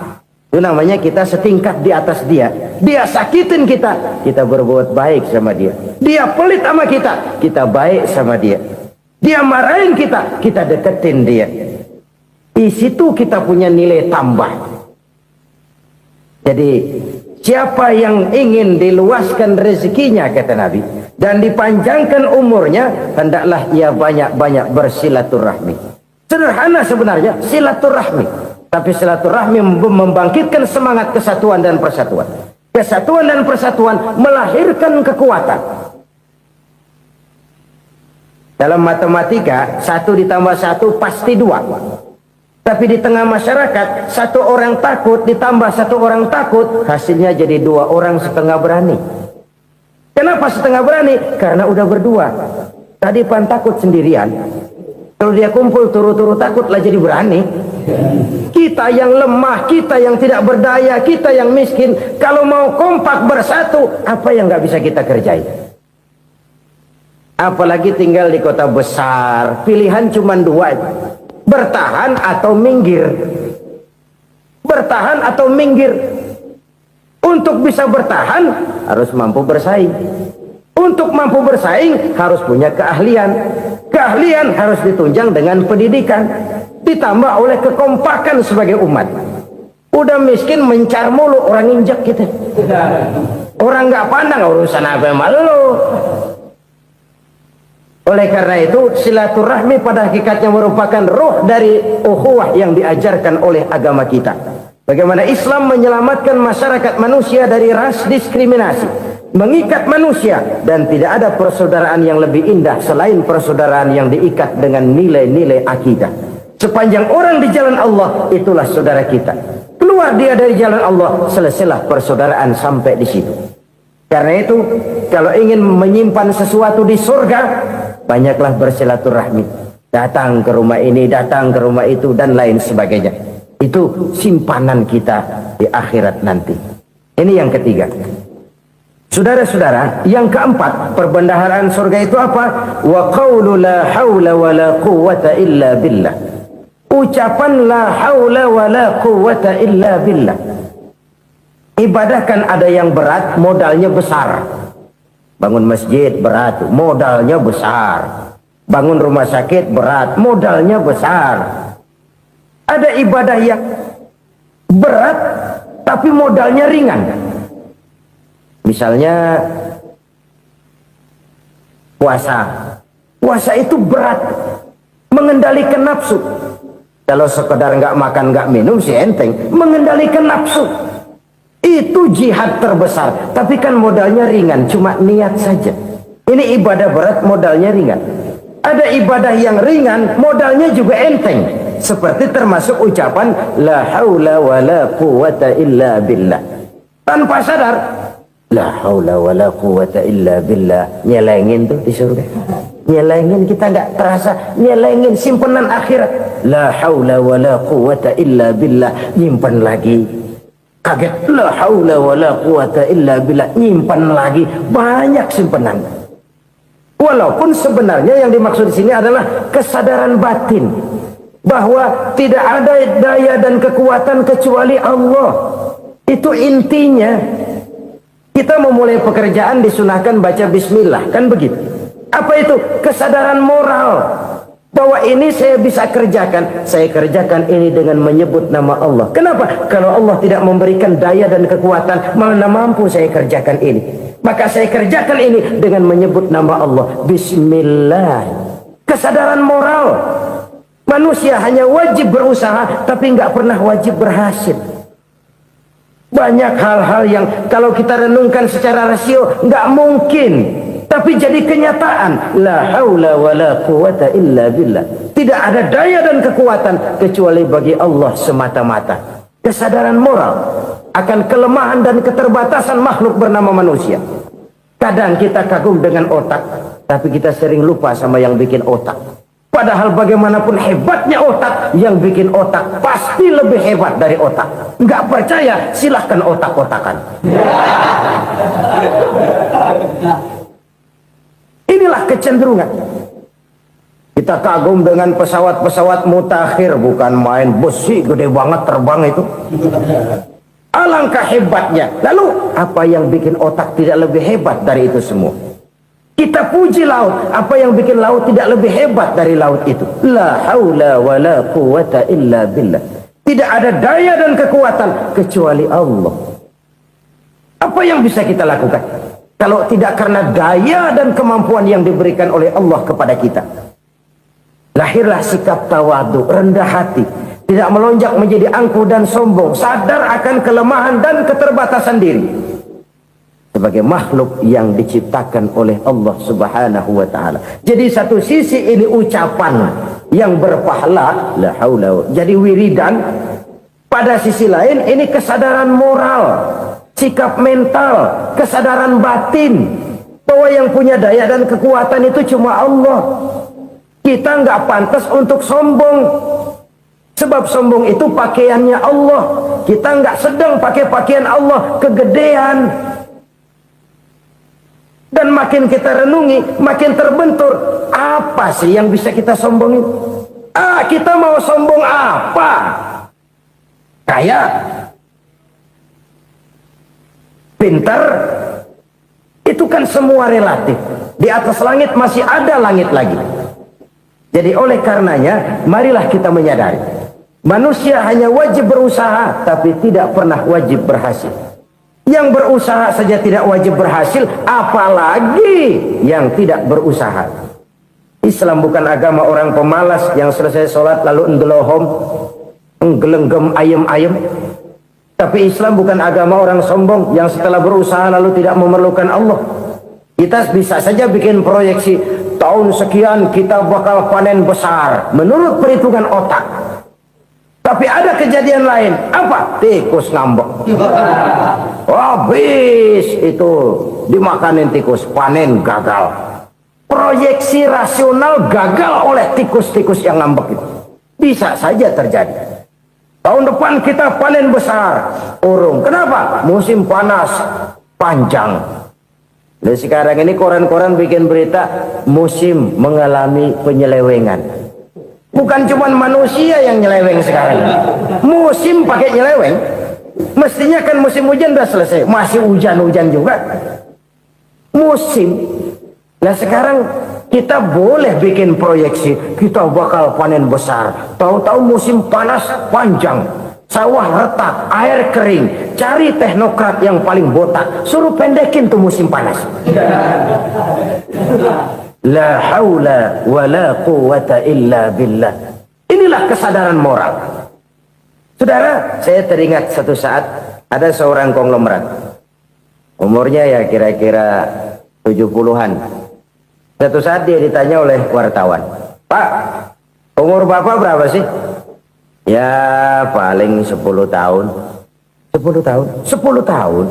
Itu namanya kita setingkat di atas dia. Dia sakitin kita, kita berbuat baik sama dia. Dia pelit sama kita, kita baik sama dia. Dia marahin kita, kita deketin dia. Di situ kita punya nilai tambah. Jadi siapa yang ingin diluaskan rezekinya kata Nabi dan dipanjangkan umurnya, hendaklah ia banyak-banyak bersilaturahmi. Sederhana sebenarnya silaturahmi, tapi silaturahmi membangkitkan semangat kesatuan dan persatuan. Kesatuan dan persatuan melahirkan kekuatan. Dalam matematika 1 ditambah 1 pasti 2. Tapi di tengah masyarakat 1 orang takut ditambah 1 orang takut, hasilnya jadi 2 orang setengah berani. Kenapa setengah berani? Karena udah berdua. Tadi pan takut sendirian. Kalau dia kumpul turu-turu takutlah jadi berani. Kita yang lemah, kita yang tidak berdaya, kita yang miskin, kalau mau kompak bersatu, apa yang nggak bisa kita kerjain? Apalagi tinggal di kota besar, pilihan cuma dua, bertahan atau minggir. Bertahan atau minggir. Untuk bisa bertahan harus mampu bersaing. Untuk mampu bersaing harus punya keahlian. Keahlian harus ditunjang dengan pendidikan, ditambah oleh kekompakan sebagai umat. Udah miskin mencar mulu, orang injak kita. Orang nggak pandang urusan apa malu. Oleh karena itu silaturahmi pada hakikatnya merupakan roh dari ukhuwah yang diajarkan oleh agama kita. Bagaimana Islam menyelamatkan masyarakat manusia dari ras diskriminasi, mengikat manusia, dan tidak ada persaudaraan yang lebih indah selain persaudaraan yang diikat dengan nilai-nilai akidah. Sepanjang orang di jalan Allah, itulah saudara kita. Keluar dia dari jalan Allah, selesailah persaudaraan sampai di situ. Karena itu, kalau ingin menyimpan sesuatu di surga, banyaklah bersilaturahmi. Datang ke rumah ini, datang ke rumah itu, dan lain sebagainya. Itu simpanan kita di akhirat nanti. Ini yang ketiga. Saudara-saudara, yang keempat, perbendaharaan surga itu apa? Wa qawlu la hawla wa la quwwata illa billah. Ucapan la hawla wa la quwwata illa billah. Ibadah kan ada yang berat, modalnya besar. Bangun masjid berat, modalnya besar. Bangun rumah sakit berat, modalnya besar. Ada ibadah yang berat tapi modalnya ringan. Misalnya puasa. Puasa itu berat, mengendalikan nafsu. Kalau sekedar nggak makan nggak minum sih enteng, mengendalikan nafsu. Itu jihad terbesar, tapi kan modalnya ringan, cuma niat saja. Ini ibadah berat, modalnya ringan. Ada ibadah yang ringan, modalnya juga enteng. Seperti termasuk ucapan la haula wa la quwwata illa billah. Tanpa sadar, la haula wa la quwwata illa billah. Nyelengin tuh di surga. Nyelengin, kita nggak terasa, nyelengin simpenan akhirat. La haula wa la quwwata illa billah. Nyimpan lagi. Kaget, la haula wa la quwwata illa billah, nyimpan lagi, banyak simpanan. Walaupun sebenarnya yang dimaksud di sini adalah kesadaran batin bahwa tidak ada daya dan kekuatan kecuali Allah. Itu intinya. Kita memulai pekerjaan disunahkan baca bismillah, kan begitu. Apa itu? Kesadaran moral. Bahwa ini saya bisa kerjakan. Saya kerjakan ini dengan menyebut nama Allah. Kenapa? Kalau Allah tidak memberikan daya dan kekuatan, mana mampu saya kerjakan ini. Maka saya kerjakan ini dengan menyebut nama Allah. Bismillah. Kesadaran moral. Manusia hanya wajib berusaha, tapi nggak pernah wajib berhasil. Banyak hal-hal yang kalau kita renungkan secara rasio nggak mungkin. Tapi jadi kenyataan. La haula wa la quwwata illa billah. Tidak ada daya dan kekuatan kecuali bagi Allah semata-mata. Kesadaran moral akan kelemahan dan keterbatasan makhluk bernama manusia. Kadang kita kagum dengan otak, tapi kita sering lupa sama yang bikin otak. Padahal bagaimanapun hebatnya otak, yang bikin otak pasti lebih hebat dari otak. Nggak percaya? Silahkan otak-otakan. Inilah kecenderungan. Kita kagum dengan pesawat-pesawat mutakhir, bukan main, besi gede banget terbang itu. Alangkah hebatnya. Lalu apa yang bikin otak tidak lebih hebat dari itu semua? Kita puji laut. Apa yang bikin laut tidak lebih hebat dari laut itu? La haula wa la quwwata illa billah. Tidak ada daya dan kekuatan kecuali Allah. Apa yang bisa kita lakukan kalau tidak karena daya dan kemampuan yang diberikan oleh Allah kepada kita? Lahirlah sikap tawadu, rendah hati, tidak melonjak menjadi angkuh dan sombong, sadar akan kelemahan dan keterbatasan diri sebagai makhluk yang diciptakan oleh Allah Subhanahu wa taala. Jadi satu sisi ini ucapan yang berpahala, la haula, jadi wiridan. Pada sisi lain ini kesadaran moral, sikap mental, kesadaran batin bahwa yang punya daya dan kekuatan itu cuma Allah. Kita nggak pantas untuk sombong, sebab sombong itu pakaiannya Allah. Kita nggak sedang pakai pakaian Allah, kegedean. Dan makin kita renungi, makin terbentur. Apa sih yang bisa kita sombongin? Kita mau sombong apa? Kaya, pintar, itu kan semua relatif. Di atas langit masih ada langit lagi. Jadi oleh karenanya, marilah kita menyadari, manusia hanya wajib berusaha, tapi tidak pernah wajib berhasil. Yang berusaha saja tidak wajib berhasil, apalagi yang tidak berusaha. Islam bukan agama orang pemalas yang selesai sholat lalu endelohom, nggelenggem ayem-ayem. Tapi Islam bukan agama orang sombong yang setelah berusaha lalu tidak memerlukan Allah. Kita bisa saja bikin proyeksi, tahun sekian kita bakal panen besar menurut perhitungan otak. Tapi ada kejadian lain. Apa? Tikus ngambek. Habis itu dimakanin tikus, panen gagal. Proyeksi rasional gagal oleh tikus-tikus yang ngambek itu. Bisa saja terjadi. Tahun depan kita panen besar, urung. Kenapa? Musim panas panjang. Dan sekarang ini koran-koran bikin berita musim mengalami penyelewengan. Bukan cuma manusia yang nyeleweng sekarang. Musim pakai nyeleweng. Mestinya kan musim hujan udah selesai, masih hujan-hujan juga. Musim. Nah sekarang kita boleh bikin proyeksi, kita bakal panen besar. Tahu-tahu musim panas panjang, sawah retak, air kering. Cari teknokrat yang paling botak, suruh pendekin tuh musim panas. La haula wa la quwata illa billah. Inilah kesadaran moral. Saudara, saya teringat satu saat ada seorang konglomerat. Umurnya ya kira-kira 70-an. Satu saat dia ditanya oleh wartawan, "Pak, umur Bapak berapa sih?" "Ya paling 10 tahun." 10 tahun? 10 tahun?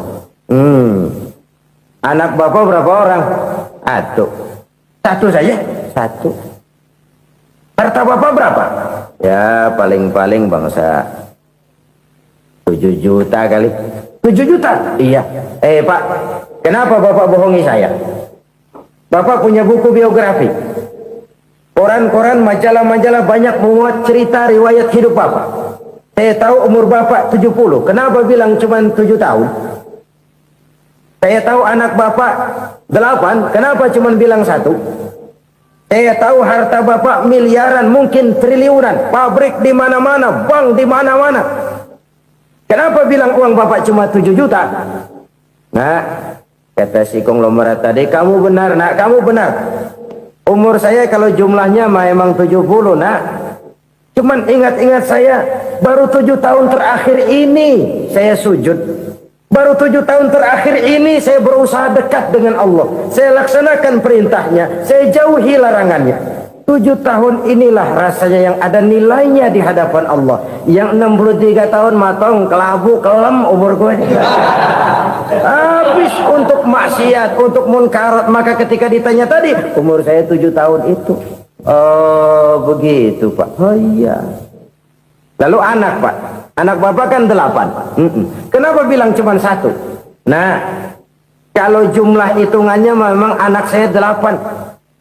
Anak Bapak berapa orang? Satu saja? Satu. Harta Bapak berapa? Ya paling-paling bangsa 7 juta kali. 7 juta? Iya. Pak, kenapa Bapak bohongi saya? Bapak punya buku biografi. Koran-koran, majalah-majalah banyak memuat cerita riwayat hidup Bapak. Saya tahu umur Bapak 70. Kenapa bilang cuma 7 tahun? Saya tahu anak Bapak 8. Kenapa cuma bilang 1? Saya tahu harta Bapak miliaran, mungkin triliunan. Pabrik di mana-mana, bank di mana-mana. Kenapa bilang uang Bapak cuma 7 juta? Nah, kata si konglomerat tadi, "Kamu benar, Nak, kamu benar. Umur saya kalau jumlahnya memang 70, Nak. Cuman ingat-ingat saya, baru 7 tahun terakhir ini saya sujud. Baru 7 tahun terakhir ini saya berusaha dekat dengan Allah. Saya laksanakan perintahnya, saya jauhi larangannya. 7 tahun inilah rasanya yang ada nilainya di hadapan Allah. Yang 63 tahun matong, kelabu, kelem umur gue. Habis untuk maksiat, untuk munkarat. Maka ketika ditanya tadi, umur saya 7 tahun itu. Oh begitu Pak. Oh iya. Lalu anak Pak, anak Bapak kan 8. Kenapa bilang cuma 1? Nah, kalau jumlah hitungannya memang anak saya 8.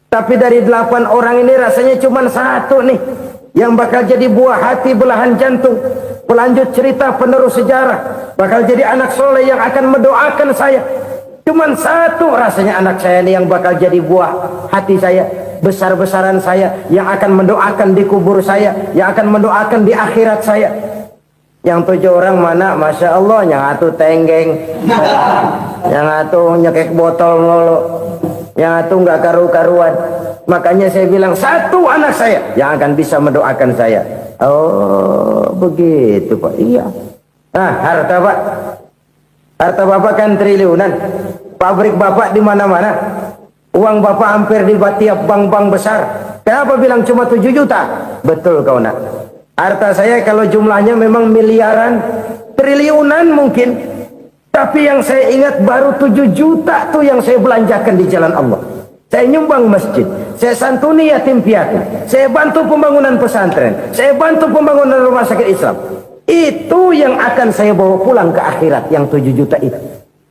Tapi dari 8 orang ini rasanya cuma 1 nih yang bakal jadi buah hati, belahan jantung, pelanjut cerita, penerus sejarah, bakal jadi anak soleh yang akan mendoakan saya. Cuman 1 rasanya anak saya ini yang bakal jadi buah hati saya, besar-besaran saya, yang akan mendoakan di kubur saya, yang akan mendoakan di akhirat saya. Yang 7 orang mana? Masya Allah, yang 1 tenggeng, yang 1 nyekek botol mulu, yang 1 nggak karu-karuan. Makanya saya bilang 1 anak saya yang akan bisa mendoakan saya. Oh begitu Pak. Iya. Nah harta Pak, harta Bapak kan triliunan. Pabrik Bapak di mana-mana. Uang Bapak hampir di tiap bank-bank besar. Kenapa bilang cuma 7 juta? Betul kau Nak. Harta saya kalau jumlahnya memang miliaran, triliunan mungkin. Tapi yang saya ingat baru 7 juta tuh yang saya belanjakan di jalan Allah. Saya nyumbang masjid, saya santuni yatim piatu, saya bantu pembangunan pesantren, saya bantu pembangunan rumah sakit Islam. Itu yang akan saya bawa pulang ke akhirat, yang 7 juta itu.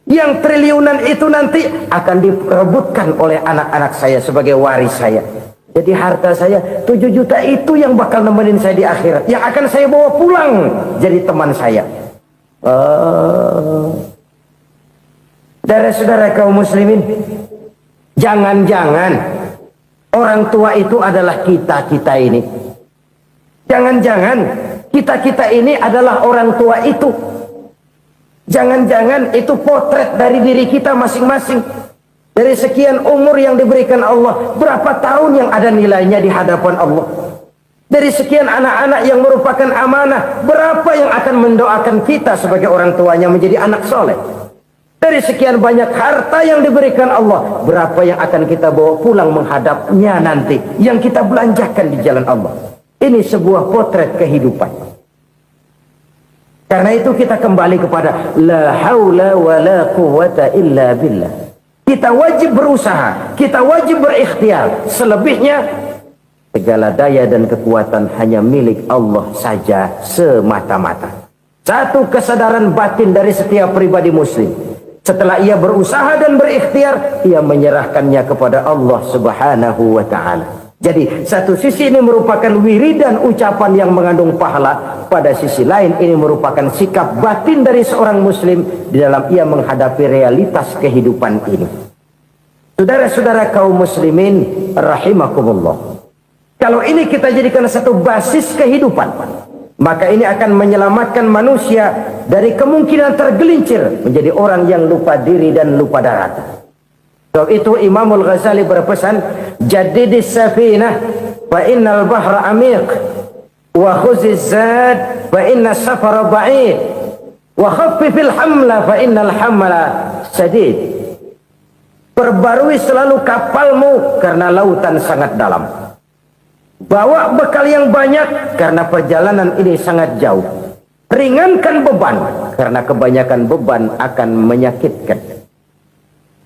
Yang triliunan itu nanti akan diperebutkan oleh anak-anak saya sebagai waris saya. Jadi harta saya 7 juta itu yang bakal nemenin saya di akhirat, yang akan saya bawa pulang jadi teman saya. Saudara-saudara kaum muslimin, jangan-jangan orang tua itu adalah kita ini. Jangan-jangan kita ini adalah orang tua itu. Jangan-jangan itu potret dari diri kita masing-masing. Dari sekian umur yang diberikan Allah, berapa tahun yang ada nilainya di hadapan Allah? Dari sekian anak-anak yang merupakan amanah, berapa yang akan mendoakan kita sebagai orang tuanya menjadi anak soleh? Dari sekian banyak harta yang diberikan Allah, berapa yang akan kita bawa pulang menghadapnya nanti, yang kita belanjakan di jalan Allah? Ini sebuah potret kehidupan. Karena itu kita kembali kepada la haula wa la quwwata illa billah. Kita wajib berusaha, kita wajib berikhtiar. Selebihnya segala daya dan kekuatan hanya milik Allah saja semata-mata. Satu kesadaran batin dari setiap pribadi muslim. Setelah ia berusaha dan berikhtiar, ia menyerahkannya kepada Allah Subhanahu wa ta'ala. Jadi satu sisi ini merupakan wiridan ucapan yang mengandung pahala, pada sisi lain ini merupakan sikap batin dari seorang muslim di dalam ia menghadapi realitas kehidupan ini. Saudara-saudara kaum muslimin rahimakumullah, kalau ini kita jadikan satu basis kehidupan, maka ini akan menyelamatkan manusia dari kemungkinan tergelincir menjadi orang yang lupa diri dan lupa darat. Sebab itu Imamul Ghazali berpesan, jaddidis safinah fa innal bahra amiq wa khuziz zad fa inna safara ba'id wa khaffifil hamla fa innal hamla sadid. Perbarui selalu kapalmu karena lautan sangat dalam. Bawa bekal yang banyak karena perjalanan ini sangat jauh. Ringankan beban karena kebanyakan beban akan menyakitkan.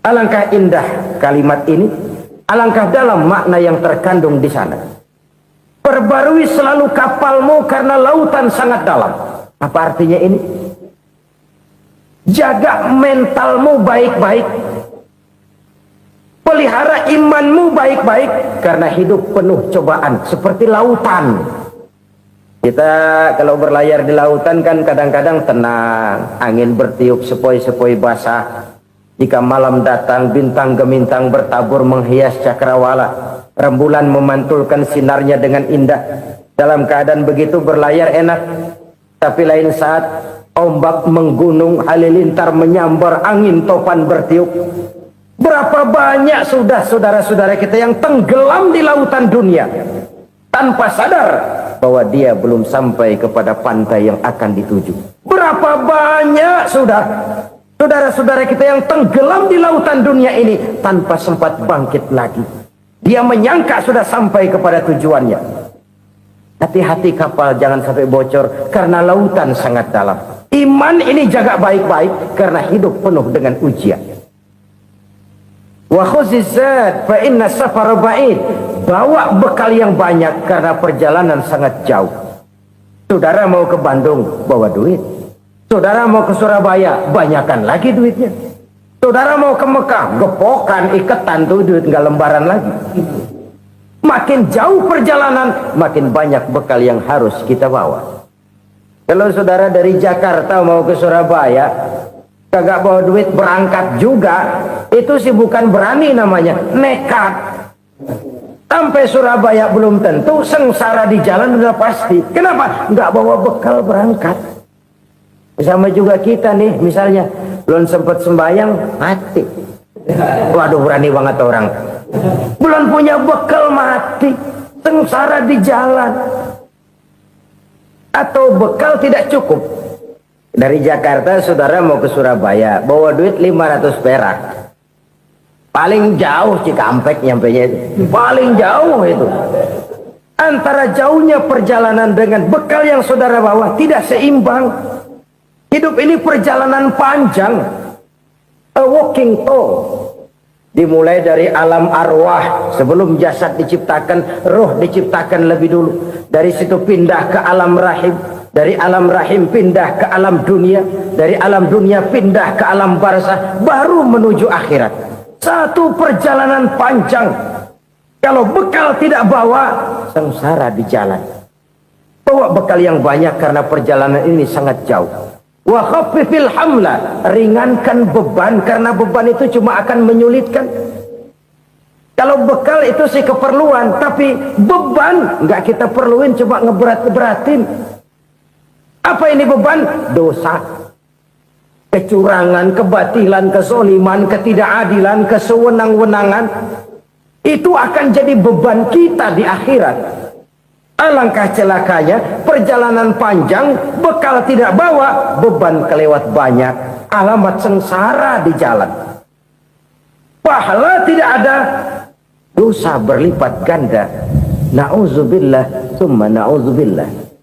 Alangkah indah kalimat ini, alangkah dalam makna yang terkandung di sana. Perbarui selalu kapalmu karena lautan sangat dalam. Apa artinya ini? Jaga mentalmu baik-baik. Pelihara imanmu baik-baik karena hidup penuh cobaan seperti lautan. Kita kalau berlayar di lautan kan kadang-kadang tenang, angin bertiup sepoi-sepoi basah. Jika malam datang, bintang gemintang bertabur menghias cakrawala. Rembulan memantulkan sinarnya dengan indah. Dalam keadaan begitu berlayar enak. Tapi lain saat ombak menggunung, halilintar menyambar, angin topan bertiup. Berapa banyak sudah saudara-saudara kita yang tenggelam di lautan dunia tanpa sadar bahwa dia belum sampai kepada pantai yang akan dituju. Berapa banyak sudah saudara-saudara kita yang tenggelam di lautan dunia ini tanpa sempat bangkit lagi. Dia menyangka sudah sampai kepada tujuannya. Hati-hati kapal jangan sampai bocor karena lautan sangat dalam. Iman ini jaga baik-baik karena hidup penuh dengan ujian. Wa khuziz zad fa inna safara ba'id. Bawa bekal yang banyak karena perjalanan sangat jauh. Saudara mau ke Bandung, bawa duit. Saudara mau ke Surabaya, banyakan lagi duitnya. Saudara mau ke Mekah, gepokan, iketan tuh duit nggak lembaran lagi. Makin jauh perjalanan, makin banyak bekal yang harus kita bawa. Kalau saudara dari Jakarta mau ke Surabaya, kagak bawa duit berangkat juga, itu sih bukan berani namanya, nekat. Sampai Surabaya belum tentu, sengsara di jalan udah pasti. Kenapa? Nggak bawa bekal berangkat. Sama juga kita nih, misalnya belum sempat sembahyang, mati. Waduh, berani banget orang. Belum punya bekal, mati. Sengsara di jalan. Atau bekal tidak cukup. Dari Jakarta saudara mau ke Surabaya, bawa duit 500 perak. Paling jauh Cikampek nyampenya itu. Paling jauh itu. Antara jauhnya perjalanan dengan bekal yang saudara bawa tidak seimbang. Hidup ini perjalanan panjang. A walking tour. Dimulai dari alam arwah. Sebelum jasad diciptakan, roh diciptakan lebih dulu. Dari situ pindah ke alam rahim. Dari alam rahim pindah ke alam dunia, dari alam dunia pindah ke alam barzah, baru menuju akhirat. Satu perjalanan panjang. Kalau bekal tidak bawa, sengsara di jalan. Bawa bekal yang banyak karena perjalanan ini sangat jauh. Wa khaffifil hamla, ringankan beban karena beban itu cuma akan menyulitkan. Kalau bekal itu sih keperluan, tapi beban nggak kita perluin, cuma ngeberat-beratin. Apa ini beban? Dosa, kecurangan, kebatilan, kezoliman, ketidakadilan, kesewenang-wenangan. Itu akan jadi beban kita di akhirat. Alangkah celakanya, perjalanan panjang, bekal tidak bawa, beban kelewat banyak, alamat sengsara di jalan. Pahala tidak ada, dosa berlipat ganda. Na'udzubillah, summa na'udzubillah.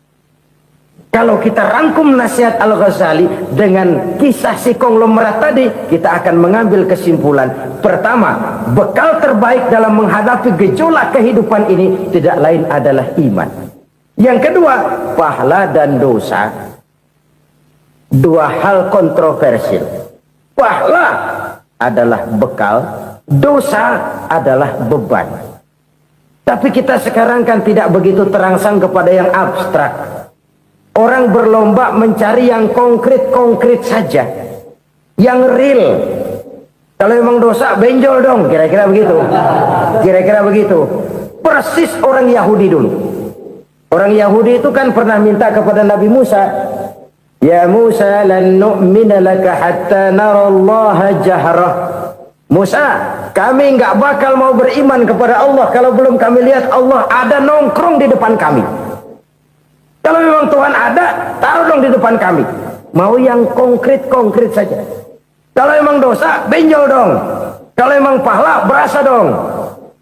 Kalau kita rangkum nasihat Al-Ghazali dengan kisah si konglomerat tadi, kita akan mengambil kesimpulan. Pertama, bekal terbaik dalam menghadapi gejolak kehidupan ini tidak lain adalah iman. Yang kedua, pahala dan dosa. Dua hal kontroversial. Pahala adalah bekal, dosa adalah beban. Tapi kita sekarang kan tidak begitu terangsang kepada yang abstrak. Orang berlomba mencari yang konkret-konkret saja, yang real. Kalau memang dosa, benjol dong, kira-kira begitu. Kira-kira begitu. Persis orang Yahudi dulu. Orang Yahudi itu kan pernah minta kepada Nabi Musa, Ya Musa, lan nu'mina laka hatta narallaha jahrah. Musa, kami nggak bakal mau beriman kepada Allah kalau belum kami lihat Allah ada nongkrong di depan kami. Kalau memang Tuhan ada, taruh dong di depan kami. Mau yang konkret-konkret saja. Kalau memang dosa, benjol dong. Kalau memang pahala, berasa dong.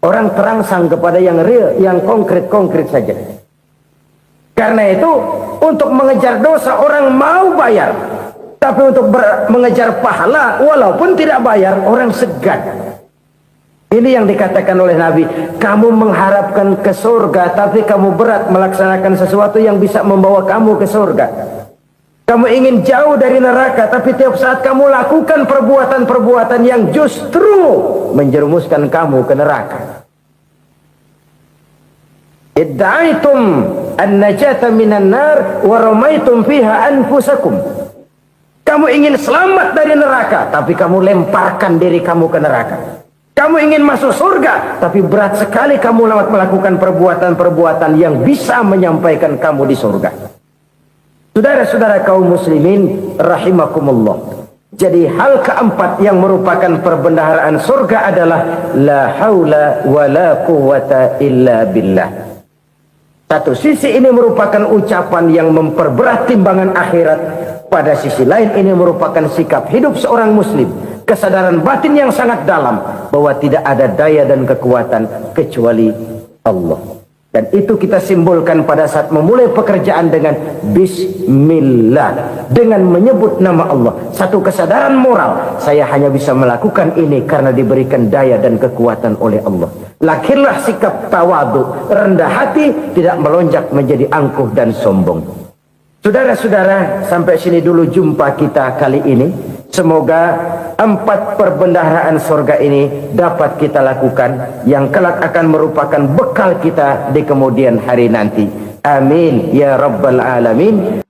Orang terangsang kepada yang real, yang konkret-konkret saja. Karena itu, untuk mengejar dosa, orang mau bayar. Tapi untuk mengejar pahala, walaupun tidak bayar, orang segan. Ini yang dikatakan oleh Nabi, kamu mengharapkan ke surga, tapi kamu berat melaksanakan sesuatu yang bisa membawa kamu ke surga. Kamu ingin jauh dari neraka, tapi tiap saat kamu lakukan perbuatan-perbuatan yang justru menjerumuskan kamu ke neraka. Idda'aitum an-najata minan nar wa ramaitum fiha anfusakum. Kamu ingin selamat dari neraka, tapi kamu lemparkan diri kamu ke neraka. Kamu ingin masuk surga, tapi berat sekali kamu melakukan perbuatan-perbuatan yang bisa menyampaikan kamu di surga. Saudara-saudara kaum muslimin rahimakumullah. Jadi hal keempat yang merupakan perbendaharaan surga adalah la haula wa la quwwata illa billah. Satu sisi ini merupakan ucapan yang memperberat timbangan akhirat. Pada sisi lain ini merupakan sikap hidup seorang muslim. Kesadaran batin yang sangat dalam bahwa tidak ada daya dan kekuatan kecuali Allah. Dan itu kita simbolkan pada saat memulai pekerjaan dengan Bismillah, dengan menyebut nama Allah. Satu kesadaran moral, saya hanya bisa melakukan ini karena diberikan daya dan kekuatan oleh Allah. Lahirlah sikap tawadu, rendah hati, tidak melonjak menjadi angkuh dan sombong. Saudara-saudara, sampai sini dulu jumpa kita kali ini. Semoga 4 perbendaharaan surga ini dapat kita lakukan, yang kelak akan merupakan bekal kita di kemudian hari nanti. Amin ya rabbal alamin.